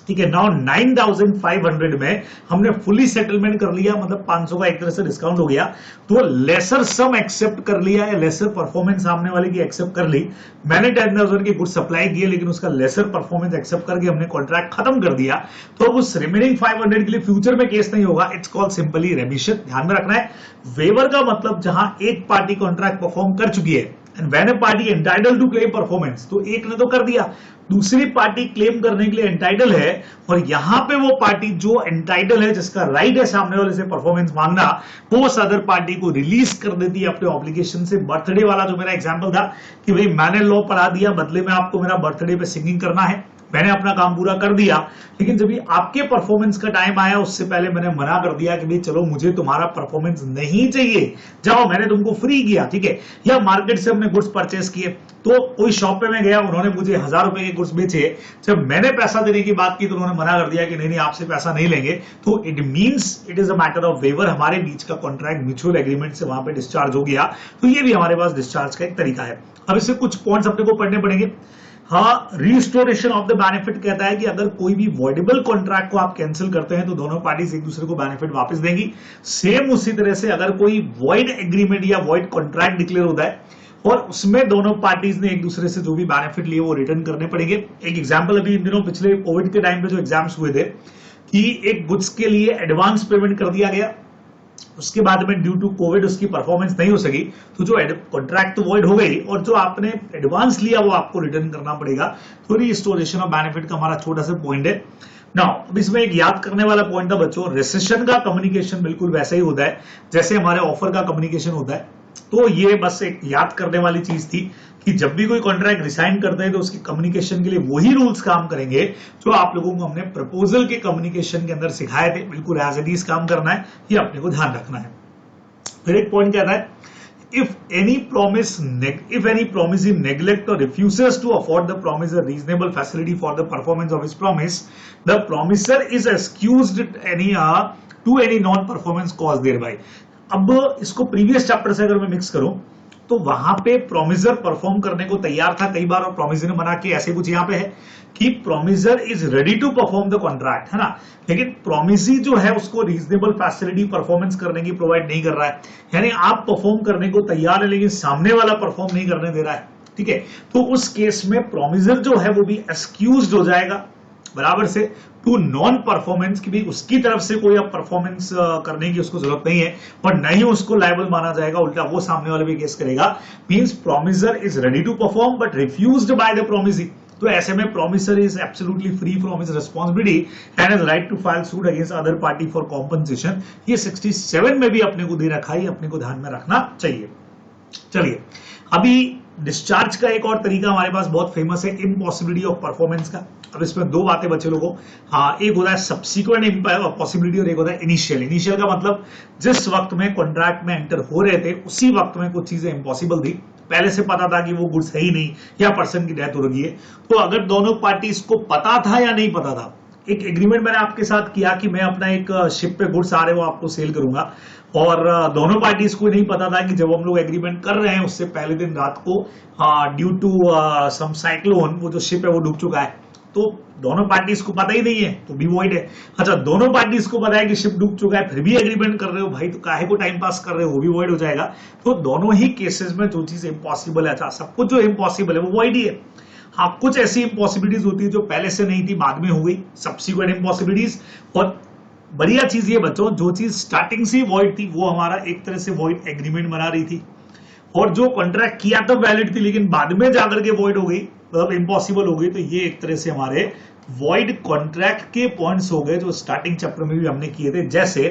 ठीक है। नाउ 9,500 में हमने फुली सेटलमेंट कर लिया, मतलब 500 का एक तरह से डिस्काउंट हो गया, तो लेसर सम एक्सेप्ट कर लिया या लेसर परफॉर्मेंस सामने वाले की एक्सेप्ट कर ली। मैंने 10,000 की गुड सप्लाई किए लेकिन उसका लेसर परफॉर्मेंस एक्सेप्ट करके हमने कॉन्ट्रैक्ट खत्म कर दिया, तो अब उस रिमेनिंग 500 के लिए फ्यूचर में केस नहीं होगा। It's called simply रेमिशन। ध्यान में रखना है। वेवर का मतलब जहां एक पार्टी कॉन्ट्रैक्ट परफॉर्म कर चुकी है, and when a party entitled to claim performance, तो एक ने तो कर दिया, दूसरी पार्टी क्लेम करने के लिए एंटाइटल है, और यहां पे वो पार्टी जो एंटाइटल है, जिसका राइट है सामने वाले से परफॉर्मेंस मांगना, वो उस अदर पार्टी को रिलीज कर देती है अपने ऑब्लिगेशन से। बर्थडे वाला जो मेरा एग्जांपल था कि भाई मैंने लॉ पढ़ा दिया, बदले में आपको मेरा बर्थडे पे सिंगिंग करना है, मैंने अपना काम पूरा कर दिया, लेकिन जब भी आपके परफॉर्मेंस का टाइम आया उससे पहले मैंने मना कर दिया कि भाई चलो मुझे तुम्हारा परफॉर्मेंस नहीं चाहिए, जाओ, मैंने तुमको फ्री किया, ठीक है। या मार्केट से हमने गुड्स परचेस किए, तो कोई शॉप पे मैं गया, उन्होंने मुझे 1,000 रुपए के गुड्स बेचे, जब मैंने पैसा देने की बात की तो उन्होंने मना कर दिया कि नहीं नहीं आपसे पैसा नहीं लेंगे, तो it means it is a matter of waiver. हमारे बीच का कॉन्ट्रैक्ट म्यूचुअल एग्रीमेंट से वहां पे डिस्चार्ज हो गया, तो ये भी हमारे पास डिस्चार्ज का एक तरीका है। अब इससे कुछ पॉइंट्स अपने को पढ़ने पड़ेंगे। हाँ, रिस्टोरेशन ऑफ द बेनिफिट कहता है कि अगर कोई भी वॉइडेबल कॉन्ट्रैक्ट को आप कैंसिल करते हैं तो दोनों पार्टीज एक दूसरे को बेनिफिट वापस देंगी। सेम उसी तरह से अगर कोई वॉइड एग्रीमेंट या वॉइड कॉन्ट्रैक्ट डिक्लेयर होता है और उसमें दोनों पार्टीज ने एक दूसरे से जो भी बेनिफिट लिए वो रिटर्न करने पड़ेंगे। एक एग्जांपल अभी इन दिनों पिछले कोविड के टाइम पे जो एग्जाम्स हुए थे कि एक गुड्स के लिए एडवांस पेमेंट कर दिया गया, उसके बाद में ड्यू टू कोविड उसकी परफॉर्मेंस नहीं हो सकी, तो जो कॉन्ट्रैक्ट तो वॉइड हो गई और जो आपने एडवांस लिया वो आपको रिटर्न करना पड़ेगा। तो रिस्टोरेशन ऑफ बेनिफिट का हमारा छोटा सा पॉइंट है। नाउ अब इसमें एक याद करने वाला पॉइंट था बच्चों, रेसेशन का कम्युनिकेशन बिल्कुल वैसा ही होता है जैसे हमारे ऑफर का कम्युनिकेशन होता है। तो ये बस एक याद करने वाली चीज थी कि जब भी कोई कॉन्ट्रैक्ट रिसाइन करते हैं तो उसके कम्युनिकेशन के लिए वही रूल्स काम करेंगे जो आप लोगों को हमने प्रपोजल के कम्युनिकेशन के अंदर सिखाए थे। बिल्कुल एज इट इज काम करना है, ये अपने को ध्यान रखना है। फिर एक पॉइंट कहता है if any promisee neglect or refuses to afford the promiser reasonable facility for the performance of his promise, the promiser is excused to any non-performance cause thereby। अब इसको प्रीवियस चैप्टर से अगर मैं मिक्स करूं तो वहां पे प्रोमिसर परफॉर्म करने को तैयार था कई बार और प्रोमिसर ने मना किया। ऐसे कुछ यहां पे है कि promisor is ready to perform the contract, है ना, लेकिन प्रोमिसी जो है उसको रीजनेबल फैसिलिटी परफॉर्मेंस करने की प्रोवाइड नहीं कर रहा है। यानी आप परफॉर्म करने को तैयार है लेकिन सामने वाला परफॉर्म नहीं करने दे रहा है, ठीक है। तो उस केस में प्रोमिसर जो है वो भी एक्सक्यूज्ड हो जाएगा बराबर से टू नॉन परफॉर्मेंस, की भी उसकी तरफ से कोई अब परफॉर्मेंस करने की उसको जरूरत नहीं है और न ही उसको लायबल माना जाएगा, उल्टा वो सामने वाले भी केस करेगा। Means promisor is ready to perform but refused by the promisee. तो ऐसे में promisor is absolutely free from his responsibility and has right to file suit against other party for compensation. ये 67 में भी अपने को दे रखा है, अपने को ध्यान में रखना चाहिए। चलिए अभी डिस्चार्ज का एक और तरीका हमारे पास बहुत फेमस है, इम्पॉसिबिलिटी ऑफ परफॉर्मेंस का। अब इसमें दो बातें बच्चे लोगों, हाँ, एक होता है सब्सिक्वेंट पॉसिबिलिटी और एक होता है इनिशियल। इनिशियल का मतलब जिस वक्त में कॉन्ट्रैक्ट में एंटर हो रहे थे उसी वक्त में कुछ चीजें इम्पॉसिबल थी, पहले से पता था कि वो गुड्स है ही नहीं या पर्सन की डेथ हो रही है। तो अगर दोनों पार्टीज को पता था या नहीं पता था, एक एग्रीमेंट मैंने आपके साथ किया कि मैं अपना एक शिप पे गुड्स आ रहे हो आपको सेल करूंगा, और दोनों पार्टीज को नहीं पता था कि जब हम लोग एग्रीमेंट कर रहे हैं उससे पहले दिन रात को ड्यू टू सम साइक्लोन वो जो शिप है वो डूब चुका है। तो दोनों पार्टीज को पता ही नहीं है तो भी वॉइड है। अच्छा, दोनों पार्टीज को पता है कि शिप डूब चुका है फिर भी एग्रीमेंट कर रहे हो भाई, तो काहे को टाइम पास कर रहे हो, वो भी वॉइड हो जाएगा। तो दोनों ही केसेस में जो चीज इम्पॉसिबल है, अच्छा सब कुछ जो इम्पॉसिबल है वो वॉइड ही है। हाँ, कुछ ऐसी इम्पॉसिबिलिटीज होती है जो पहले से नहीं थी बाद में हो गई, सब्सिक्वेंट इम्पॉसिबिलिटीज। और बढ़िया चीज ये बच्चों, जो चीज स्टार्टिंग से वॉइड थी वो हमारा एक तरह से वॉइड एग्रीमेंट बना रही थी, और जो कॉन्ट्रैक्ट किया तो वैलिड थी लेकिन बाद में जाकर के वॉइड हो गई, मतलब इम्पॉसिबल हो गई, तो ये एक तरह से हमारे वॉइड कॉन्ट्रैक्ट के पॉइंट्स हो गए जो स्टार्टिंग चैप्टर में भी हमने किए थे। जैसे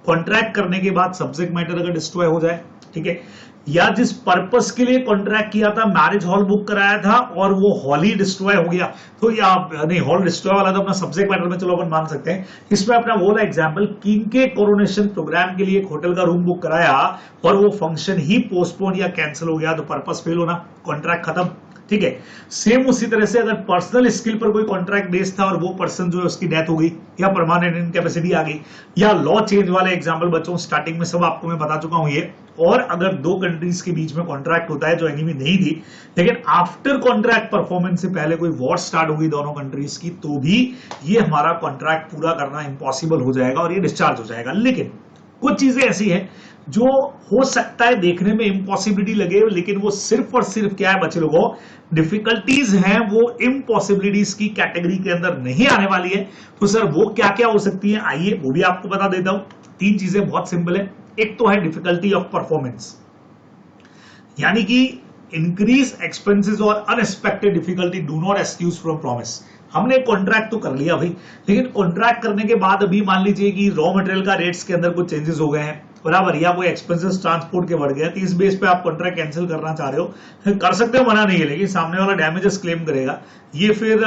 कॉन्ट्रैक्ट करने के बाद सब्जेक्ट मैटर अगर डिस्ट्रॉय हो जाए, ठीक है, या जिस पर्पस के लिए कॉन्ट्रैक्ट किया था, मैरिज हॉल बुक कराया था और वो हॉल ही डिस्ट्रॉय हो गया, तो या नहीं हॉल डिस्ट्रॉय वाला तो अपना सब्जेक्ट मैटर में चलो अपन मान सकते हैं। इसमें अपना वो वाला एग्जांपल, किंग के कोरोनेशन प्रोग्राम के लिए एक होटल का रूम बुक कराया और वो फंक्शन ही पोस्टपोन या कैंसिल हो गया, तो पर्पस फेल होना, कॉन्ट्रैक्ट खत्म, ठीक है। सेम उसी तरह से अगर पर्सनल स्किल पर कोई कॉन्ट्रैक्ट बेस्ड था और वो पर्सन जो है उसकी डेथ हो गई या परमानेंट इनकैपेसिटी आ गई, या लॉ चेंज वाले एग्जांपल बच्चों स्टार्टिंग में सब आपको मैं बता चुका हूं ये। और अगर दो कंट्रीज के बीच में कॉन्ट्रैक्ट होता है जो एनिमी नहीं थी, लेकिन आफ्टर कॉन्ट्रैक्ट परफॉर्मेंस से पहले कोई वॉर स्टार्ट हो गई दोनों कंट्रीज की, तो भी ये हमारा कॉन्ट्रैक्ट पूरा करना इम्पॉसिबल हो जाएगा और ये डिस्चार्ज हो जाएगा। लेकिन कुछ चीजें ऐसी हैं जो हो सकता है देखने में इम्पॉसिबिलिटी लगे, लेकिन वो सिर्फ और सिर्फ क्या है बच्चे लोगों, डिफिकल्टीज हैं, वो इम्पॉसिबिलिटीज की कैटेगरी के अंदर नहीं आने वाली है। तो सर वो क्या क्या हो सकती है, आइए वो भी आपको बता देता हूं। तीन चीजें बहुत सिंपल है। एक तो है डिफिकल्टी ऑफ परफॉर्मेंस, यानी कि इंक्रीज एक्सपेंसेस और unexpected difficulty do not excuse from promise. हमने कॉन्ट्रैक्ट तो कर लिया भाई, लेकिन कॉन्ट्रैक्ट करने के बाद अभी मान लीजिए कि रॉ मटेरियल का रेट्स के अंदर कुछ चेंजेस हो गए हैं, बराबर, या वो एक्सपेंसेस ट्रांसपोर्ट के बढ़ गए, तो इस बेस पे आप कॉन्ट्रैक्ट कैंसिल करना चाह रहे हो, कर सकते हो, मना नहीं है, लेकिन सामने वाला डैमेजेस क्लेम करेगा, ये फिर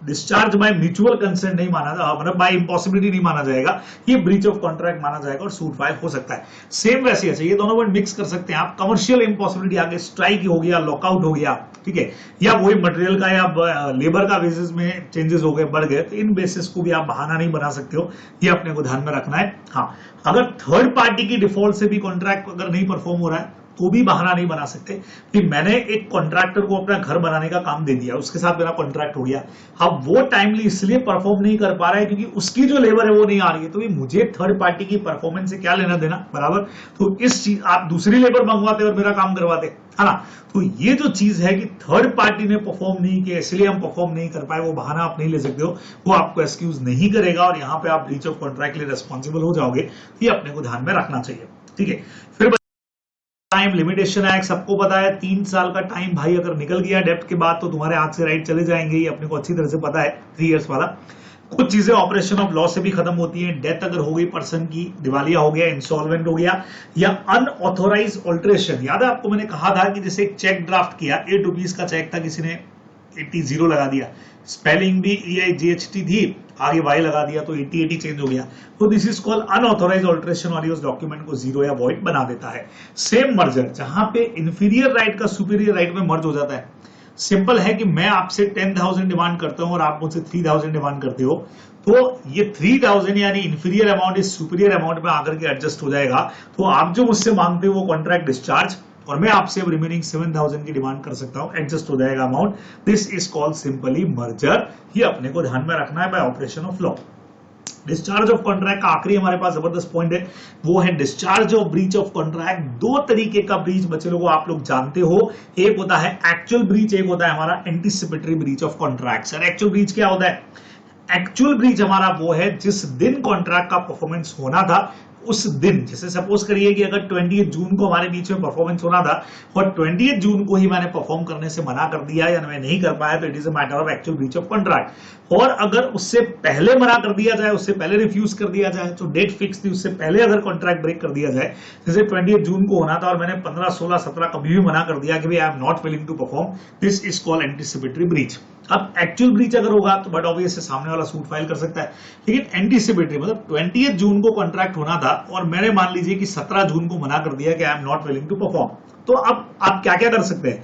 डिस्चार्ज बाय म्यूचुअल कंसेंट नहीं माना, मतलब बाय इम्पॉसिबिलिटी नहीं माना जाएगा, ये ब्रीच ऑफ कॉन्ट्रैक्ट माना जाएगा और सूट फाइल हो सकता है। सेम वैसे ऐसे ये दोनों वर्ड मिक्स कर सकते हैं आप। कमर्शियल इम्पॉसिबिलिटी आगे स्ट्राइक हो गया, लॉकआउट हो गया, ठीक है, या वही मटेरियल का या लेबर का बेसिस में चेंजेस हो गए, बढ़ गए, तो इन बेसिस को भी आप बहाना नहीं बना सकते हो, ये अपने को ध्यान में रखना है। हाँ, अगर थर्ड पार्टी की डिफॉल्ट से भी कॉन्ट्रैक्ट अगर नहीं परफॉर्म हो रहा है तो भी बहाना नहीं बना सकते कि मैंने एक कॉन्ट्रैक्टर को अपना घर बनाने का काम दे दिया, उसके साथ मेरा कॉन्ट्रैक्ट हो गया, अब वो टाइमली इसलिए परफॉर्म नहीं कर पा रहा है क्योंकि उसकी जो लेबर है वो नहीं आ रही है, तो मुझे थर्ड पार्टी की परफॉर्मेंस से क्या लेना देना, बराबर। तो इस चीज आप दूसरी लेबर मंगवाते और मेरा काम करवाते, है ना। तो ये जो चीज है कि थर्ड पार्टी ने परफॉर्म नहीं किया इसलिए हम परफॉर्म नहीं कर पाए, वो बहाना आप नहीं ले सकते हो, वो आपको एक्सक्यूज नहीं करेगा और यहाँ पे आप ब्रीच ऑफ कॉन्ट्रैक्ट के लिए रेस्पॉन्सिबल हो जाओगे, ये अपने को ध्यान में रखना चाहिए, ठीक है। फिर टाइम लिमिटेशन एक्ट सबको पता है, 3 साल का टाइम भाई अगर निकल गया डेप्ट के बाद तो तुम्हारे हाथ से राइट चले जाएंगे, ये अपने को अच्छी तरह से पता है, 3 इयर्स वाला। कुछ चीजें ऑपरेशन ऑफ लॉ से भी खत्म होती हैं, डेथ अगर हो गई पर्सन की, दिवालिया हो गया, इंसॉल्वेंट हो गया, या अनऑथोराइज ऑल्टरेशन। याद है आपको मैंने कहा था कि जैसे एक चेक ड्राफ्ट किया, 8 रुपीज का चेक था, किसी ने 80 जीरो लगा दिया, स्पेलिंग भी EIGHT थी, आगे Y लगा दिया तो 80 चेंज हो गया, तो this is called unauthorise alteration और ये उस डॉक्यूमेंट को जीरो या वॉइड बना देता है। सेम मर्जर, जहां पे इंफीरियर राइट का सुपीरियर राइट में मर्ज हो जाता है। सिंपल है कि मैं आपसे 10,000 डिमांड करता हूं और आप मुझसे 3,000 डिमांड करते हो, तो ये 3,000 यानी इंफीरियर अमाउंट इस सुपीरियर अमाउंट में आकर के एडजस्ट हो जाएगा, तो आप जो मुझसे मांगते हो वो कॉन्ट्रैक्ट डिस्चार्ज, और मैं आपसे अब रिमेनिंग 7,000 की डिमांड कर सकता हूं, एडजस्ट हो जाएगा amount. This is called simply merger, ये अपने को ध्यान में रखना है bye operation of law. Discharge of contract का आखिरी हमारे पास जबरदस्त पॉइंट है, वो है discharge of breach of contract. दो तरीके का ब्रीच बच्चे लोगों आप लोग जानते हो, एक होता है एक्चुअल ब्रीच, एक होता है हमारा anticipatory breach of contract. Sir actual breach क्या होता है? एक्चुअल ब्रीच हमारा वो है जिस दिन कॉन्ट्रैक्ट का परफॉर्मेंस होना था उस दिन, जैसे सपोज करिए कि अगर 20 जून को हमारे बीच में परफॉर्मेंस होना था और 20 जून को ही मैंने परफॉर्म करने से मना कर दिया या मैं नहीं कर पाया, तो it is a matter of actual breach of contract. और अगर उससे पहले मना कर दिया जाए, उससे पहले रिफ्यूज कर दिया जाए, तो डेट फिक्स थी उससे पहले अगर कॉन्ट्रैक्ट ब्रेक कर दिया जाए, जैसे 20 जून को होना था और मैंने 15, 16, 17 कभी भी मना कर दिया कि भाई I am not willing to perform, this is called anticipatory breach. अब एक्चुअल ब्रीच अगर होगा तो बट ऑब्वियसली सामने वाला सूट फाइल कर सकता है, लेकिन एंटीसिपेटरी मतलब 20 जून को कॉन्ट्रैक्ट होना था और मैंने मान लीजिए कि 17 जून को मना कर दिया कि I am not willing to perform, तो अब आप क्या क्या कर सकते हैं?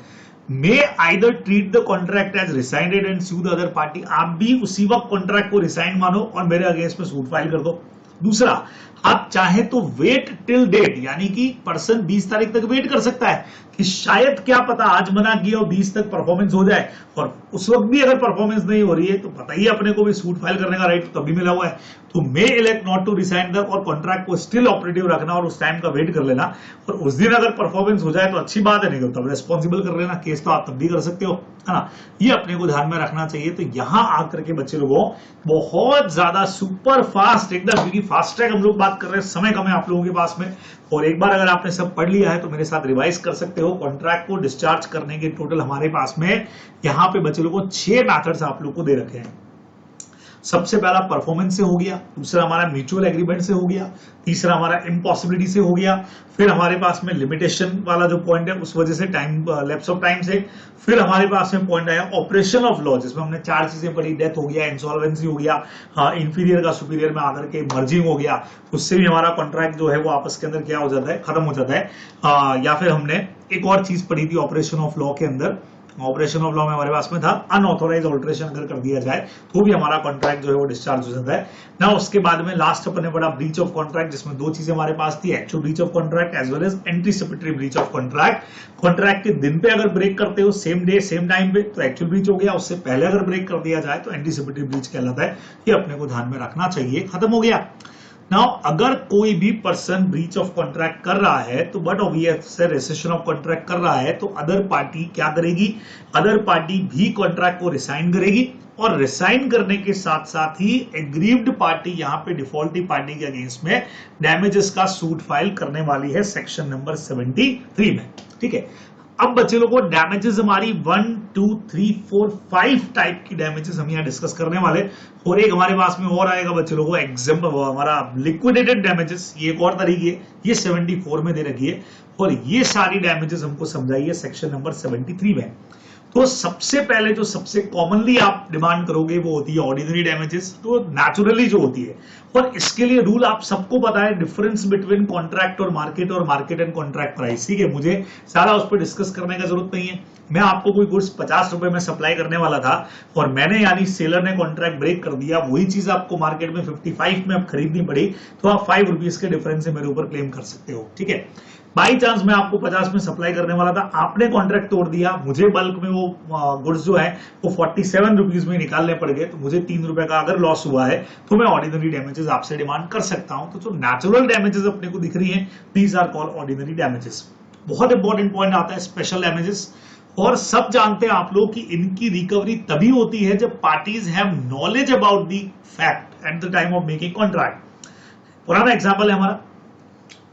May either treat the contract as rescinded and sue the other party. आप भी उसी वक्त कॉन्ट्रैक्ट को रिसाइन मानो और मेरे अगेंस्ट में सूट फाइल कर दो। दूसरा, आप चाहे तो वेट टिल डेट, यानी कि पर्सन 20 तारीख तक वेट कर सकता है कि शायद क्या पता आज मना किया और 20 तक परफॉर्मेंस हो जाए, और उस वक्त भी अगर परफॉर्मेंस नहीं हो रही है तो पता ही अपने को भी सूट फाइल करने का राइट तो तभी मिला हुआ है। तो may elect not to rescind the, और कॉन्ट्रैक्ट को स्टिल ऑपरेटिव रखना और उस टाइम का वेट कर लेना, और उस दिन अगर परफॉर्मेंस हो जाए तो अच्छी बात है, नहीं तो तब रेस्पॉन्सिबल कर लेना, केस तो आप तब भी कर सकते हो, है ना। ये अपने को ध्यान में रखना चाहिए। तो यहां आकर के बच्चे लोगों बहुत ज्यादा सुपर फास्ट एकदम, क्योंकि फास्ट ट्रैक हम लोग बात कर रहे हैं, समय कम है आप लोगों के पास में, और एक बार अगर आपने सब पढ़ लिया है तो मेरे साथ रिवाइज कर सकते हो। कॉन्ट्रैक्ट को डिस्चार्ज करने के टोटल हमारे पास में यहां पे बच्चे लोगों को 6 मेथड्स आप लोग को दे रखे हैं। सबसे पहला परफॉर्मेंस से हो गया, दूसरा हमारा म्यूचुअल एग्रीमेंट से हो गया, तीसरा हमारा इम्पॉसिबिलिटी से हो गया, फिर हमारे पास में लिमिटेशन वाला जो पॉइंट है उस वजह से टाइम लैप्स ऑफ टाइम से, फिर हमारे पास में पॉइंट आया ऑपरेशन ऑफ लॉ, जिसमें हमने 4 चीजें पढ़ी, डेथ हो गया, इंसॉल्वेंसी हो गया, इंफीरियर का सुपीरियर में आकर के मर्जिंग हो गया, उससे भी हमारा कॉन्ट्रैक्ट जो है वो आपस के अंदर क्या हो जाता है, खत्म हो जाता है। या फिर हमने एक और चीज पढ़ी थी ऑपरेशन ऑफ लॉ के अंदर, ऑपरेशन ऑफ लॉ में हमारे पास में था अनऑथोराइज ऑल्टरेशन अगर कर दिया जाए तो भी हमारा कॉन्ट्रैक्ट जो है वो डिस्चार्ज हो जाता है ना। उसके बाद में लास्ट अपन ने पढ़ा ब्रीच ऑफ कॉन्ट्रैक्ट, जिसमें 2 चीजें हमारे पास थी, actual breach of contract as well as anticipatory breach of contract. Contract के दिन पे अगर ब्रेक करते हो सेम डे सेम टाइम पे तो एक्चुअल ब्रीच हो गया, उससे पहले अगर ब्रेक कर दिया जाए तो एंटीसिपेटरी ब्रीच कहलाता है। ये अपने को ध्यान में रखना चाहिए, खत्म हो गया। नाउ अगर कोई भी पर्सन ब्रीच ऑफ कॉन्ट्रैक्ट कर रहा है तो but obvious rescission of contract कर रहा है तो अदर पार्टी क्या करेगी, अदर पार्टी भी कॉन्ट्रैक्ट को रिसाइन करेगी, और रिसाइन करने के साथ साथ ही एग्रीव्ड पार्टी यहां पे डिफॉल्टी पार्टी के अगेंस्ट में डैमेजेस का सूट फाइल करने वाली है सेक्शन नंबर 73 में। ठीक है, अब बच्चे लोगों को डैमेजेस हमारी 1 2 3 4 5 टाइप की डैमेजेस हम यहाँ डिस्कस करने वाले, और एक हमारे पास में और आएगा बच्चे लोगों को एग्जाम्पल हमारा लिक्विडेटेड डैमेजेस, ये एक और तरीके है, ये 74 में दे रखी है, और ये सारी डैमेजेस हमको समझाइए सेक्शन नंबर 73 में। तो सबसे पहले जो सबसे कॉमनली आप डिमांड करोगे वो होती है ऑर्डिनरी डैमेजेस, तो नेचुरली जो होती है, और इसके लिए रूल आप सबको पता है, डिफरेंस बिटवीन कॉन्ट्रैक्ट और मार्केट एंड कॉन्ट्रैक्ट प्राइस। ठीक है, मुझे सारा उस पर डिस्कस करने का जरूरत नहीं है। मैं आपको कोई गुड्स 50 रुपए में सप्लाई करने वाला था और मैंने यानी सेलर ने कॉन्ट्रैक्ट ब्रेक कर दिया, वही चीज आपको मार्केट में 55 में अब खरीदनी पड़ी, तो आप 5 रुपीज के डिफरेंस से मेरे ऊपर क्लेम कर सकते हो। ठीक है, बाई चांस मैं आपको 50 में सप्लाई करने वाला था, आपने कॉन्ट्रैक्ट तोड़ दिया, मुझे बल्क में वो गुड्स जो है वो 47 रुपीज में निकालने पड़ गए, तो मुझे 3 रुपए का अगर लॉस हुआ है तो मैं ऑर्डिनरी डैमेजेस आपसे डिमांड कर सकता हूं। तो जो नेचुरल डैमेजेस अपने को दिख रही हैं, these are called ordinary damages. बहुत इंपॉर्टेंट पॉइंट आता है स्पेशल डैमेजेस, और सब जानते हैं आप लोग कि इनकी रिकवरी तभी होती है जब parties have knowledge about the fact at the time of making contract. पुराना एग्जांपल है हमारा,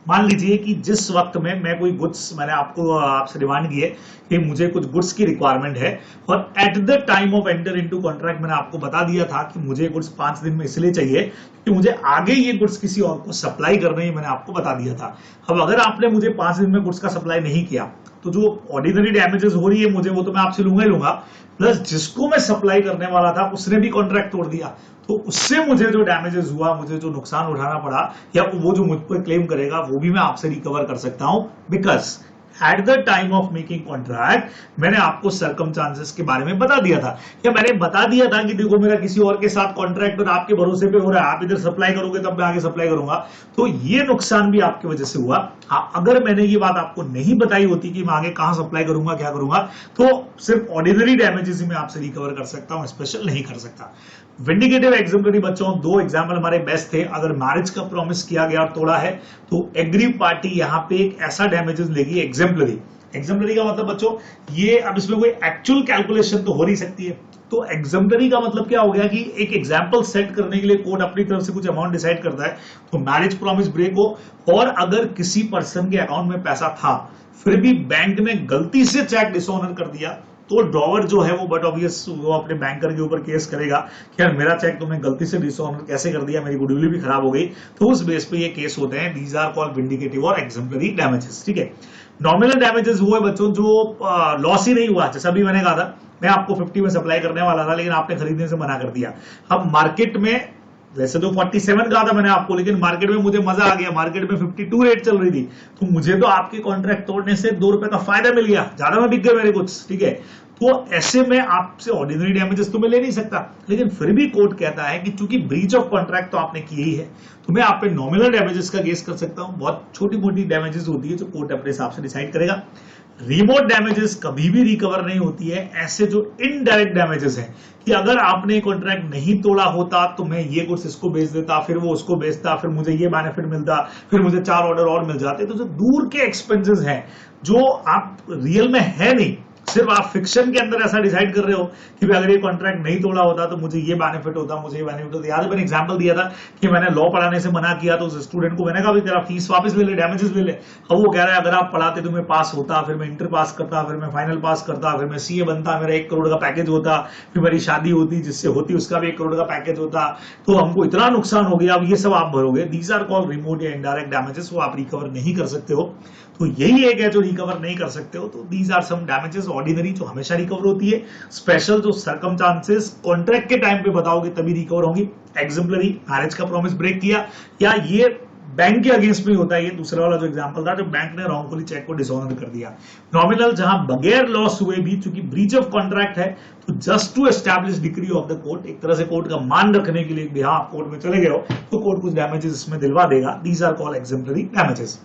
मान लीजिए कि जिस वक्त में मैं कोई गुड्स, मैंने आपसे डिमांड की है कि मुझे कुछ गुड्स की रिक्वायरमेंट है, और at the time of enter into contract मैंने आपको बता दिया था कि मुझे गुड्स 5 दिन में इसलिए चाहिए कि मुझे आगे ये गुड्स किसी और को सप्लाई करने ही मैंने आपको बता दिया था। अब अगर आपने मुझे 5 दिन में गुड्स का सप्लाई नहीं किया तो जो ऑर्डिनरी डैमेजेस हो रही है मुझे, वो तो मैं आपसे लूंगा ही लूंगा, प्लस जिसको मैं सप्लाई करने वाला था उसने भी कॉन्ट्रैक्ट तोड़ दिया, तो उससे मुझे जो डैमेजेस हुआ, मुझे जो नुकसान उठाना पड़ा, या वो जो मुझ पर क्लेम करेगा वो भी मैं आपसे रिकवर कर सकता हूं, because at the time of making contract मैंने आपको सर्कमस्टांसेस के बारे में बता दिया था, या मैंने बता दिया था कि देखो मेरा किसी और के साथ कॉन्ट्रैक्ट और आपके भरोसे पे हो रहा है, आप इधर सप्लाई करोगे तब मैं आगे सप्लाई करूंगा, तो ये नुकसान भी आपकी वजह से हुआ। अगर मैंने ये बात आपको नहीं बताई होती कि मैं आगे कहां सप्लाई करूंगा, क्या करूंगा, तो सिर्फ ऑर्डिनरी डैमेजेस ही मैं आपसे रिकवर कर सकता हूं, स्पेशल नहीं कर सकता। विंडिकेटिव एग्जाम्पलरी बच्चों, 2 एग्जाम्पल हमारे बेस्ट थे। अगर मैरिज का प्रॉमिस किया गया और तोड़ा है तो एग्री पार्टी यहां पे एक ऐसा डैमेजेस लेगी एग्जाम्पलरी। एग्जाम्पलरी का मतलब बच्चों ये, अब इसमें कोई एक्चुअल कैलकुलेशन तो हो नहीं सकती है, तो एग्जाम्पलरी का मतलब क्या हो गया कि एक एग्जाम्पल सेट करने के लिए कोर्ट अपनी तरफ से कुछ अमाउंट डिसाइड करता है, तो मैरिज प्रॉमिस ब्रेक हो और अगर किसी पर्सन के अकाउंट में पैसा था फिर भी बैंक ने गलती से चेक डिसऑनर कर दिया, तो ड्रॉवर जो है वो बट ऑब्वियस वो अपने बैंकर के ऊपर केस करेगा कि यार मेरा चेक तुमने गलती से डिसऑनर कैसे कर दिया, मेरी गुडविल भी खराब हो गई, तो उस बेस पे ये केस होते हैं। दीज आर कॉल्ड विंडिकेटिव और एग्जाम्पलरी डैमेजेस। ठीक है, नॉमिनल डैमेजेस वो है बच्चों जो लॉस ही नहीं हुआ, जैसा भी मैंने कहा था मैं आपको 50 में सप्लाई करने वाला था लेकिन आपने खरीदने से मना कर दिया। अब मार्केट में वैसे तो 47 कहा था मैंने आपको, लेकिन मार्केट में मुझे मजा आ गया, मार्केट में 52 रेट चल रही थी, तो मुझे तो आपके कॉन्ट्रैक्ट तोड़ने से 2 रुपए का फायदा मिल गया, ज्यादा में बिक गए मेरे कुछ, ठीक है। तो ऐसे में आपसे ऑर्डिनरी डैमेजेस तो मैं ले नहीं सकता, लेकिन फिर भी कोर्ट कहता है कि चूंकि ब्रीच ऑफ कॉन्ट्रैक्ट तो आपने की ही है, तो मैं आप पे नॉमिनल डैमेजेस का केस कर सकता हूं। बहुत छोटी मोटी डैमेजेस होती है जो कोर्ट अपने हिसाब से डिसाइड करेगा। रिमोट डैमेजेस कभी भी रिकवर नहीं होती है। ऐसे जो इनडायरेक्ट डैमेजेस हैं कि अगर आपने कॉन्ट्रैक्ट नहीं तोड़ा होता तो मैं ये गुड्स इसको बेच देता, फिर वो उसको बेचता, फिर मुझे ये बेनिफिट मिलता, फिर मुझे 4 ऑर्डर और मिल जाते, तो जो दूर के एक्सपेंसेस हैं जो आप रियल में है नहीं, सिर्फ आप फिक्शन के अंदर ऐसा डिसाइड कर रहे हो कि अगर ये कॉन्ट्रैक्ट नहीं तोड़ा होता तो मुझे ये बेनिफिट होता, मुझे ये बेनिफिट होता। याद है मैंने एग्जांपल दिया था कि मैंने लॉ पढ़ाने से मना किया तो उस स्टूडेंट को मैंने कहा तेरा फीस वापस ले ले, डैमेजेस ले ले। अब वो कह रहा है अगर आप पढ़ाते तो मैं पास होता, फिर मैं इंटर पास करता, फिर मैं फाइनल पास करता, फिर मैं सीए बनता, मेरा 1 करोड़ का पैकेज होता, फिर मेरी शादी होती जिससे होती उसका भी 1 करोड़ का पैकेज होता, तो हमको इतना नुकसान हो गया, अब ये सब आप भरोगे। दीज आर कॉल्ड रिमोट या इनडायरेक्ट डैमेजेस, वो आप रिकवर नहीं कर सकते हो। तो यही एक है जो रिकवर नहीं कर सकते हो। तो these are some damages. Ordinary जो हमेशा रिकवर होती है, स्पेशल जो सर्कमस्टांसेस कॉन्ट्रैक्ट के टाइम पे बताओगे तभी रिकवर होंगी। एग्जाम्पलरी मैरिज का प्रॉमिस ब्रेक किया, या ये बैंक के अगेंस्ट में होता है। ये दूसरा वाला जो एग्जांपल था, जो बैंक ने रॉन्गफुली चेक को डिसऑनर कर दिया। नॉमिनल जहां बगैर लॉस हुए भी चूंकि ब्रीच ऑफ कॉन्ट्रैक्ट है, तो just to establish decree of the court, एक तरह से कोर्ट का मान रखने के लिए भी हाँ कोर्ट में चले गए हो तो कोर्ट कुछ डैमेजेस इसमें दिलवा देगा। These are called exemplary damages.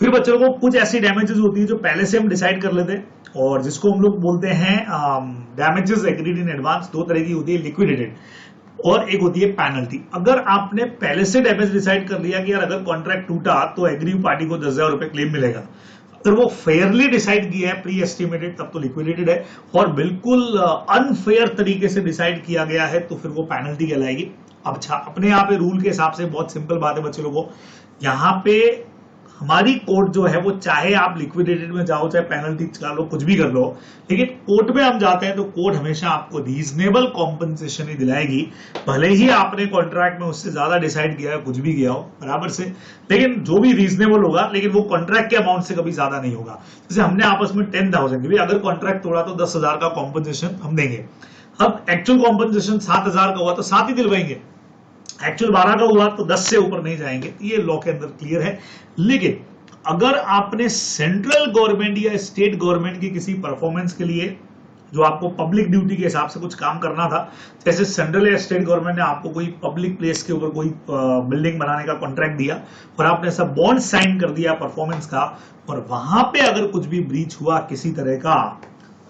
फिर बच्चों को कुछ ऐसी डैमेजेस होती है जो पहले से हम डिसाइड कर लेते हैं और जिसको हम लोग बोलते हैं डैमेजेस एग्रीड इन एडवांस। 2 तरह की होती है, लिक्विडेटेड और एक होती है पेनल्टी। अगर आपने पहले से डैमेज डिसाइड कर लिया कि यार अगर कॉन्ट्रैक्ट टूटा तो एग्रीव पार्टी को 10,000 रुपए क्लेम मिलेगा, अगर वो फेयरली डिसाइड किया है, प्री एस्टिमेटेड, तब तो लिक्विडेटेड है। और बिल्कुल अनफेयर तरीके से डिसाइड किया गया है तो फिर वो पेनल्टी कहलाएगी। अब अच्छा, अपने यहाँ पे रूल के हिसाब से बहुत सिंपल बात है बच्चे लोगों, यहाँ पे हमारी कोर्ट जो है वो चाहे आप लिक्विडेटेड में जाओ चाहे पेनल्टी चला लो कुछ भी कर लो, लेकिन कोर्ट में हम जाते हैं तो कोर्ट हमेशा आपको रीजनेबल कॉम्पनसेशन ही दिलाएगी, भले ही आपने कॉन्ट्रैक्ट में उससे ज्यादा डिसाइड किया है, कुछ भी किया हो बराबर से, लेकिन जो भी रीजनेबल होगा, लेकिन वो कॉन्ट्रैक्ट के अमाउंट से कभी ज्यादा नहीं होगा। जैसे हमने आपस में 10,000 की, अगर कॉन्ट्रैक्ट तोड़ा तो 10,000 का कॉम्पनसेशन हम देंगे। अब एक्चुअल कॉम्पनसेशन 7,000 का हुआ तो 7 ही दिलवाएंगे, एक्चुअल 12 का हुआ तो 10 से ऊपर नहीं जाएंगे। ये लॉ के अंदर क्लियर है। लेकिन अगर आपने सेंट्रल गवर्नमेंट या स्टेट गवर्नमेंट की किसी परफॉर्मेंस के लिए जो आपको पब्लिक ड्यूटी के हिसाब से कुछ काम करना था, जैसे सेंट्रल या स्टेट गवर्नमेंट ने आपको कोई पब्लिक प्लेस के ऊपर कोई बिल्डिंग बनाने का कॉन्ट्रैक्ट दिया और आपने ऐसा बॉन्ड साइन कर दिया परफॉर्मेंस का, और वहां पे अगर कुछ भी ब्रीच हुआ किसी तरह का,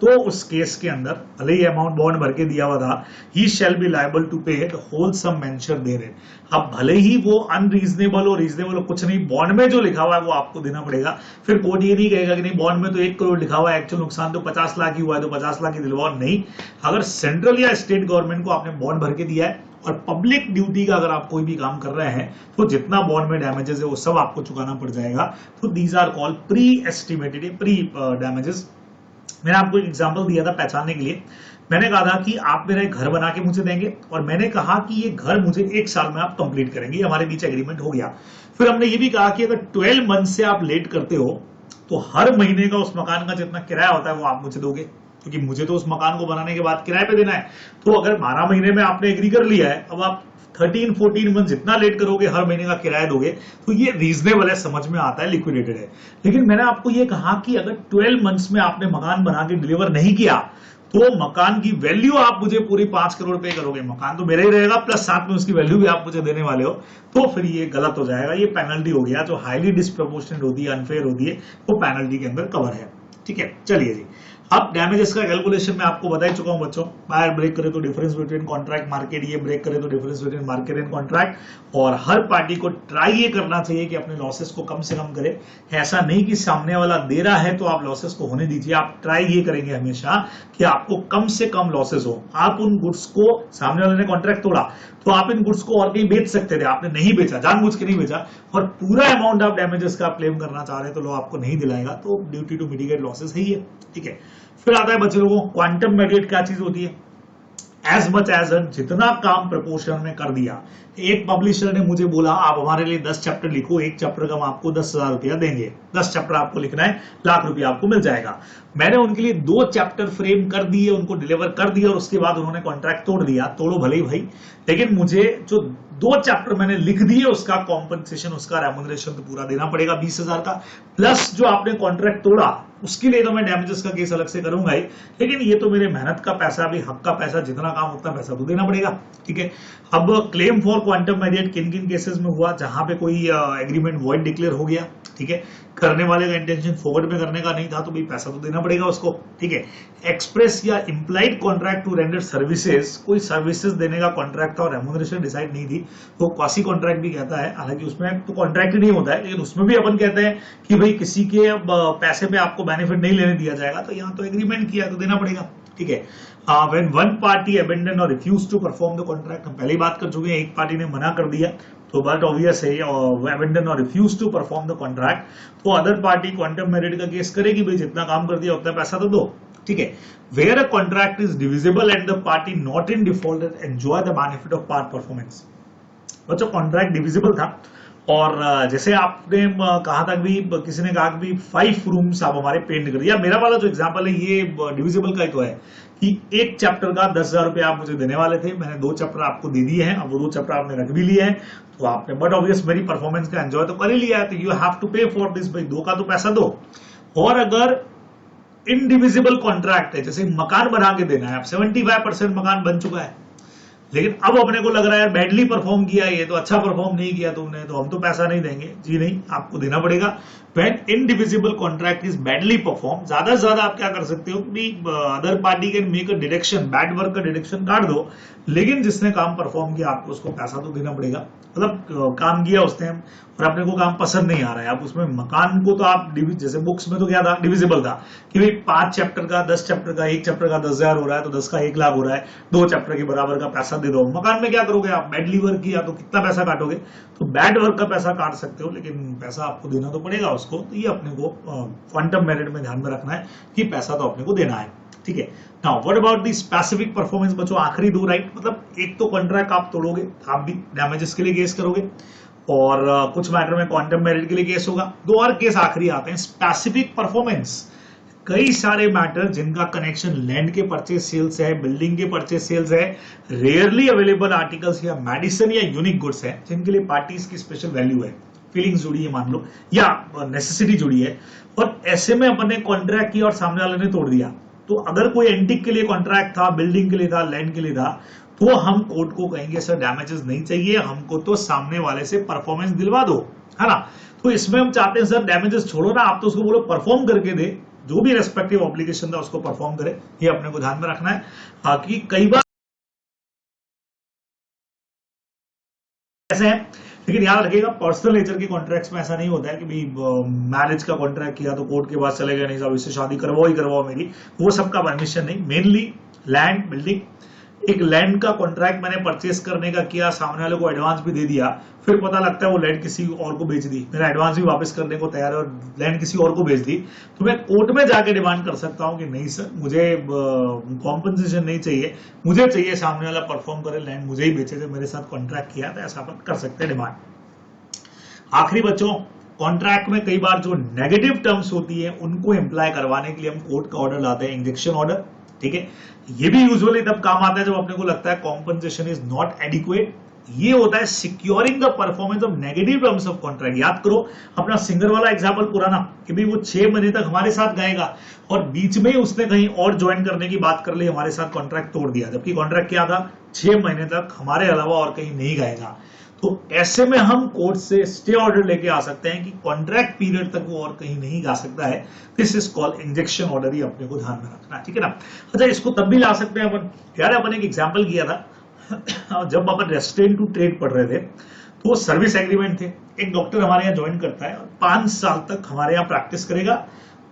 तो उस केस के अंदर भले ही अमाउंट बॉन्ड भर के दिया हुआ था, he shall be liable to pay the whole sum mention there. अब भले ही वो अनरीजनेबल और रीजनेबल हो कुछ नहीं, बॉन्ड में जो लिखा हुआ है वो आपको देना पड़ेगा। फिर कोर्ट ये नहीं कहेगा कि नहीं बॉन्ड में तो 1 करोड़ लिखा हुआ है, एक्चुअल नुकसान तो 50 लाख ही हुआ है तो 50 लाख ही दिलवाओ। नहीं, अगर सेंट्रल या स्टेट गवर्नमेंट को आपने बॉन्ड भर के दिया है और पब्लिक ड्यूटी का अगर आप कोई भी काम कर रहे हैं तो जितना बॉन्ड में डैमेजेस है वो सब आपको चुकाना पड़ जाएगा। तो these are called pre estimated pre damages. मैंने आपको एक एग्जांपल दिया था पहचानने के लिए। मैंने कहा था कि आप मेरा एक घर बना के मुझे देंगे और मैंने कहा कि ये घर मुझे 1 साल में आप कंप्लीट करेंगे, हमारे बीच एग्रीमेंट हो गया। फिर हमने ये भी कहा कि अगर 12 मंथ से आप लेट करते हो तो हर महीने का उस मकान का जितना किराया होता है वो आप मुझे दोगे, क्योंकि मुझे तो उस मकान को बनाने के बाद किराए पे देना है। तो अगर 12 महीने में आपने एग्री कर लिया है, अब आप 13-14 मंथ जितना लेट करोगे हर महीने का किराया दोगे, तो ये रीजनेबल है, समझ में आता है, लिक्विडेटेड है। लेकिन मैंने आपको ये कहा कि अगर 12 मंथ्स में आपने मकान बना के डिलीवर नहीं किया तो मकान की वैल्यू आप मुझे पूरी 5 करोड़ पे करोगे, मकान तो मेरा ही रहेगा प्लस साथ में उसकी वैल्यू भी आप मुझे देने वाले हो, तो फिर ये गलत हो जाएगा। ये पेनल्टी हो गया जो हाईली डिस्प्रोपोर्शनेट होती है, अनफेयर होती है, वो पेनल्टी के अंदर कवर है। ठीक है, चलिए जी, अब डैमेजेस का कैलकुलेशन मैं आपको बता ही चुका हूं बच्चों। बायर ब्रेक करे तो डिफरेंस बिटवीन कॉन्ट्रैक्ट मार्केट, ये ब्रेक करे तो difference between market and contract. और हर पार्टी को ट्राई ये करना चाहिए कि अपने लॉसेस को कम से कम करे। ऐसा नहीं कि सामने वाला दे रहा है तो आप लॉसेस को होने दीजिए, आप ट्राई ये करेंगे हमेशा कि आपको कम से कम लॉसेस हो। आप उन गुड्स को, सामने वाले ने कॉन्ट्रैक्ट तोड़ा तो आप इन गुड्स को और कहीं बेच सकते थे, आपने नहीं बेचा, जानबूझ के नहीं बेचा, और पूरा अमाउंट आप डैमेजेस का क्लेम करना चाह रहे हैं तो लॉ आपको नहीं दिलाएगा, तो ड्यूटी टू मिटिगेट लॉसेस है ही है। ठीक है, फिर आता है बच्चे लोगों, क्वांटम मेडिएट क्या चीज होती है? एज मच एज जितना काम प्रपोर्शन में कर दिया। एक पब्लिशर ने मुझे बोला आप हमारे लिए 10 चैप्टर लिखो, एक चैप्टर का हम आपको 10,000 रुपया देंगे, 10 चैप्टर आपको लिखना है, लाख रुपया आपको मिल जाएगा। मैंने उनके लिए 2 चैप्टर फ्रेम कर दिए, उनको डिलीवर कर दिया, और उसके बाद उन्होंने कॉन्ट्रैक्ट तोड़ दिया। तोड़ो भले ही भाई, लेकिन मुझे जो 2 चैप्टर मैंने लिख दिए उसका कॉम्पनसेशन, उसका रेम्यूनरेशन तो पूरा देना पड़ेगा 20,000 का, प्लस जो आपने कॉन्ट्रैक्ट तोड़ा उसके लिए तो मैं डैमेजेस का केस अलग से करूंगा ही, लेकिन ये तो मेरे मेहनत का पैसा भी, हक का पैसा, जितना काम उतना पैसा तो देना पड़ेगा। ठीक है, अब क्लेम फॉर क्वांटम मेरिट किन किन केसेस में हुआ, जहां पे कोई एग्रीमेंट वॉइड डिक्लेयर हो गया, ठीक है, करने वाले का इंटेंशन फॉरवर्ड में करने का नहीं था, तो भाई पैसा तो देना पड़ेगा उसको। ठीक है, एक्सप्रेस या implied contract to render services, कोई सर्विसेज देने का कॉन्ट्रैक्ट था और रेम्यूनरेशन डिसाइड नहीं थी, तो क्वासी कॉन्ट्रैक्ट भी कहता है, हालांकि उसमें तो कॉन्ट्रैक्ट ही नहीं होता है, लेकिन उसमें भी अपन कहते हैं कि भाई किसी के पैसे पे आपको बेनिफिट नहीं लेने दिया जाएगा, तो यहाँ तो एग्रीमेंट किया तो देना पड़ेगा। ठीक है, when one party abandon or refuse to perform the contract, हम पहले ही बात कर चुके हैं, एक पार्टी ने मना कर दिया तो बट ऑब्वियस है abandon or refuse to perform the contract, तो अदर पार्टी क्वांटम मेरिट का केस करेगी, भाई जितना काम कर दिया उतना पैसा तो दो। ठीक है, where a contract is divisible and the party not in default enjoy the benefit of part performance। बच्चों कॉन्ट्रैक्ट डिविजिबल था, और जैसे आपने कहा था कि किसी ने कहा कि 5 रूम्स आप हमारे पेंट कर दिया, मेरा वाला जो एग्जांपल है ये डिविजिबल का ही तो है कि एक चैप्टर का 10,000 रुपए आप मुझे देने वाले थे, मैंने 2 चैप्टर आपको दे दिए हैं, अब वो 2 चैप्टर आपने रख भी लिए हैं, तो आपने बट ऑब्वियस मेरी परफॉर्मेंस का एंजॉय तो कर ही लिया है, तो यू हैव टू पे फॉर दिस, भाई 2 का तो पैसा दो। और अगर इनडिविजिबल कॉन्ट्रैक्ट है, जैसे मकान बना के देना है, अब 75% मकान बन चुका है, लेकिन अब अपने को लग रहा है बैडली परफॉर्म किया, ये तो अच्छा परफॉर्म नहीं किया तुमने, तो हम तो पैसा नहीं देंगे। जी नहीं, आपको देना पड़ेगा। When indivisible contract is badly perform, ज्यादा से ज्यादा आप क्या कर सकते हो कि other party can make a deduction, bad work का डिडक्शन काट दो, लेकिन जिसने काम परफॉर्म किया आपको उसको पैसा तो देना पड़ेगा। मतलब काम किया उसने और अपने को काम पसंद नहीं आ रहा है, आप उसमें मकान को तो आप जैसे बुक्स में तो क्या था, डिविजिबल था कि भाई 5 चैप्टर का 10 चैप्टर का, एक चैप्टर का 10,000 हो रहा है तो 10 का 1 लाख हो रहा है, 2 चैप्टर के बराबर का पैसा दे दो। मकान में क्या करोगे आप, बैडली वर्क किया तो कितना पैसा काटोगे, तो बैड वर्क का पैसा काट सकते हो, लेकिन पैसा आपको देना तो पड़ेगा उसको। तो ये अपने को क्वांटम मेरिट में ध्यान में रखना है कि पैसा तो अपने को देना है। ठीक है, now what about the specific performance बच्चों, आखिरी 2 राइट, मतलब एक तो कॉन्ट्रैक्ट आप तोड़ोगे, आप भी डैमेजेस के लिए केस करोगे, और कुछ मैटर में क्वांटम मेरिट के लिए केस होगा। 2 और केस आखिरी आते हैं, स्पेसिफिक परफॉर्मेंस। कई सारे मैटर जिनका कनेक्शन लैंड के परचेज सेल्स है, बिल्डिंग के परचेज सेल्स है, रेयरली अवेलेबल आर्टिकल्स या मेडिसिन या यूनिक गुड्स है, जिनके लिए पार्टीज की स्पेशल वैल्यू है, फीलिंग्स जुड़ी है मान लो, या नेसेसिटी जुड़ी है, और ऐसे में अपन ने कॉन्ट्रैक्ट किया और सामने वाले ने तोड़ दिया, तो अगर कोई एंटिक के लिए कॉन्ट्रैक्ट था, बिल्डिंग के लिए था, लैंड के लिए था, तो हम कोर्ट को कहेंगे सर डैमेजेस नहीं चाहिए, हमको तो सामने वाले से परफॉर्मेंस दिलवा दो, है ना। तो इसमें हम चाहते हैं सर डैमेजेस छोड़ो ना, आप तो उसको बोलो परफॉर्म करके दे, जो भी रेस्पेक्टिव ऑब्लिगेशन था उसको परफॉर्म करे, ये अपने को ध्यान में रखना है। कि कई बार ऐसे है, लेकिन याद रखिएगा पर्सनल नेचर के कॉन्ट्रैक्ट्स में ऐसा नहीं होता है कि भाई मैरिज का कॉन्ट्रैक्ट किया तो कोर्ट के पास चले गए, नहीं साहब इससे शादी करवाओ ही करवाओ मेरी, वो सबका परमिशन नहीं। मेनली लैंड, बिल्डिंग, एक लैंड का कॉन्ट्रैक्ट मैंने परचेस करने का किया, सामने वाले को एडवांस भी दे दिया, फिर पता लगता है वो लैंड किसी और को बेच दी, मेरा एडवांस भी वापस करने को तैयार है और लैंड किसी और को बेच दी, तो मैं कोर्ट में जाके डिमांड कर सकता हूं कि नहीं सर मुझे कॉम्पनसेशन नहीं चाहिए, मुझे चाहिए सामने वाला परफॉर्म करे, लैंड मुझे ही बेचे, जो मेरे साथ कॉन्ट्रैक्ट किया था, ऐसा अपन कर सकते हैं डिमांड। आखिरी बच्चों, कॉन्ट्रैक्ट में कई बार जो नेगेटिव टर्म्स होती है उनको इंप्लाई करवाने के लिए हम कोर्ट का ऑर्डर लाते हैं, इंजेक्शन ऑर्डर। ठीक है, ये भी यूजुअली तब काम आता है जब अपने को लगता है कॉम्पनसेशन इज नॉट एडिक्वेट। ये होता है securing the performance of negative terms of contract. याद करो अपना सिंगर वाला एग्जांपल पुराना कि भाई वो 6 महीने तक हमारे साथ गाएगा और बीच में ही उसने कहीं और ज्वाइन करने की बात कर ली, हमारे साथ कॉन्ट्रैक्ट तोड़ दिया, जबकि कॉन्ट्रैक्ट क्या था, 6 महीने तक हमारे अलावा और कहीं नहीं गाएगा। तो ऐसे में हम कोर्ट से स्टे ऑर्डर लेके आ सकते हैं कि कॉन्ट्रैक्ट पीरियड तक वो और कहीं नहीं गा सकता है। This is called injection order, ही अपने को ध्यान में रखना है, ठीक है ना। अच्छा, इसको तब भी ला सकते हैं अपन, यार अपन एक एग्जांपल किया था जब अपन रेस्टोरेंट टू ट्रेड पढ़ रहे थे, तो सर्विस एग्रीमेंट थे। एक डॉक्टर हमारे यहाँ ज्वाइन करता है और 5 साल तक हमारे यहाँ प्रैक्टिस करेगा,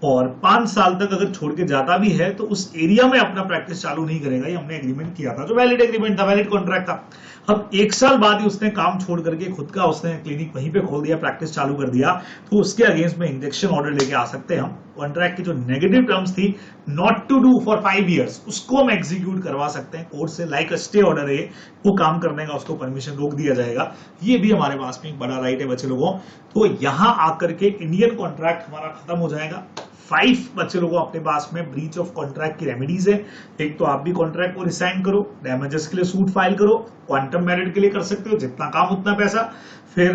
और 5 साल तक अगर छोड़ के जाता भी है तो उस एरिया में अपना प्रैक्टिस चालू नहीं करेगा। ये हमने एग्रीमेंट किया था, जो वैलिड एग्रीमेंट था, वैलिड कॉन्ट्रैक्ट था। अब 1 साल बाद ही उसने काम छोड़ करके खुद का उसने क्लिनिक वहीं पे खोल दिया, प्रैक्टिस चालू कर दिया, तो उसके अगेंस्ट में इंजेक्शन ऑर्डर लेके आ सकते हैं हम। कॉन्ट्रैक्ट की जो नेगेटिव टर्म्स थी not to do for 5 years, उसको हम एग्जीक्यूट करवा सकते हैं कोर्ट से, लाइक स्टे ऑर्डर है वो काम करने का, उसको परमिशन रोक दिया जाएगा। ये भी हमारे पास में एक बड़ा राइट है बच्चे लोगों। तो यहां आकर के इंडियन कॉन्ट्रैक्ट हमारा खत्म हो जाएगा। 5 बच्चे लोगों अपने पास में ब्रीच ऑफ कॉन्ट्रैक्ट की रेमेडीज है। एक तो आप भी कॉन्ट्रैक्ट को रिसाइन करो, डैमेजेस के लिए सूट फाइल करो, क्वांटम मेरिट के लिए कर सकते हो, जितना काम उतना पैसा। फिर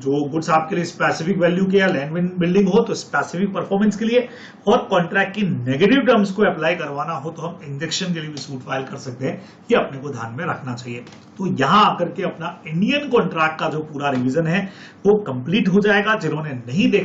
जो गुड्स आपके लिए स्पेसिफिक वैल्यू के या लैंड बिल्डिंग हो तो स्पेसिफिक परफॉर्मेंस के लिए, और कॉन्ट्रैक्ट की नेगेटिव टर्म्स को अप्लाई करवाना हो तो हम इंजेक्शन के लिए भी सूट फाइल कर सकते हैं। ये अपने को ध्यान में रखना चाहिए। तो यहां आकर के अपना इंडियन कॉन्ट्रैक्ट का जो पूरा रिवीजन है वो कंप्लीट हो जाएगा। जिन्होंने नहीं देखा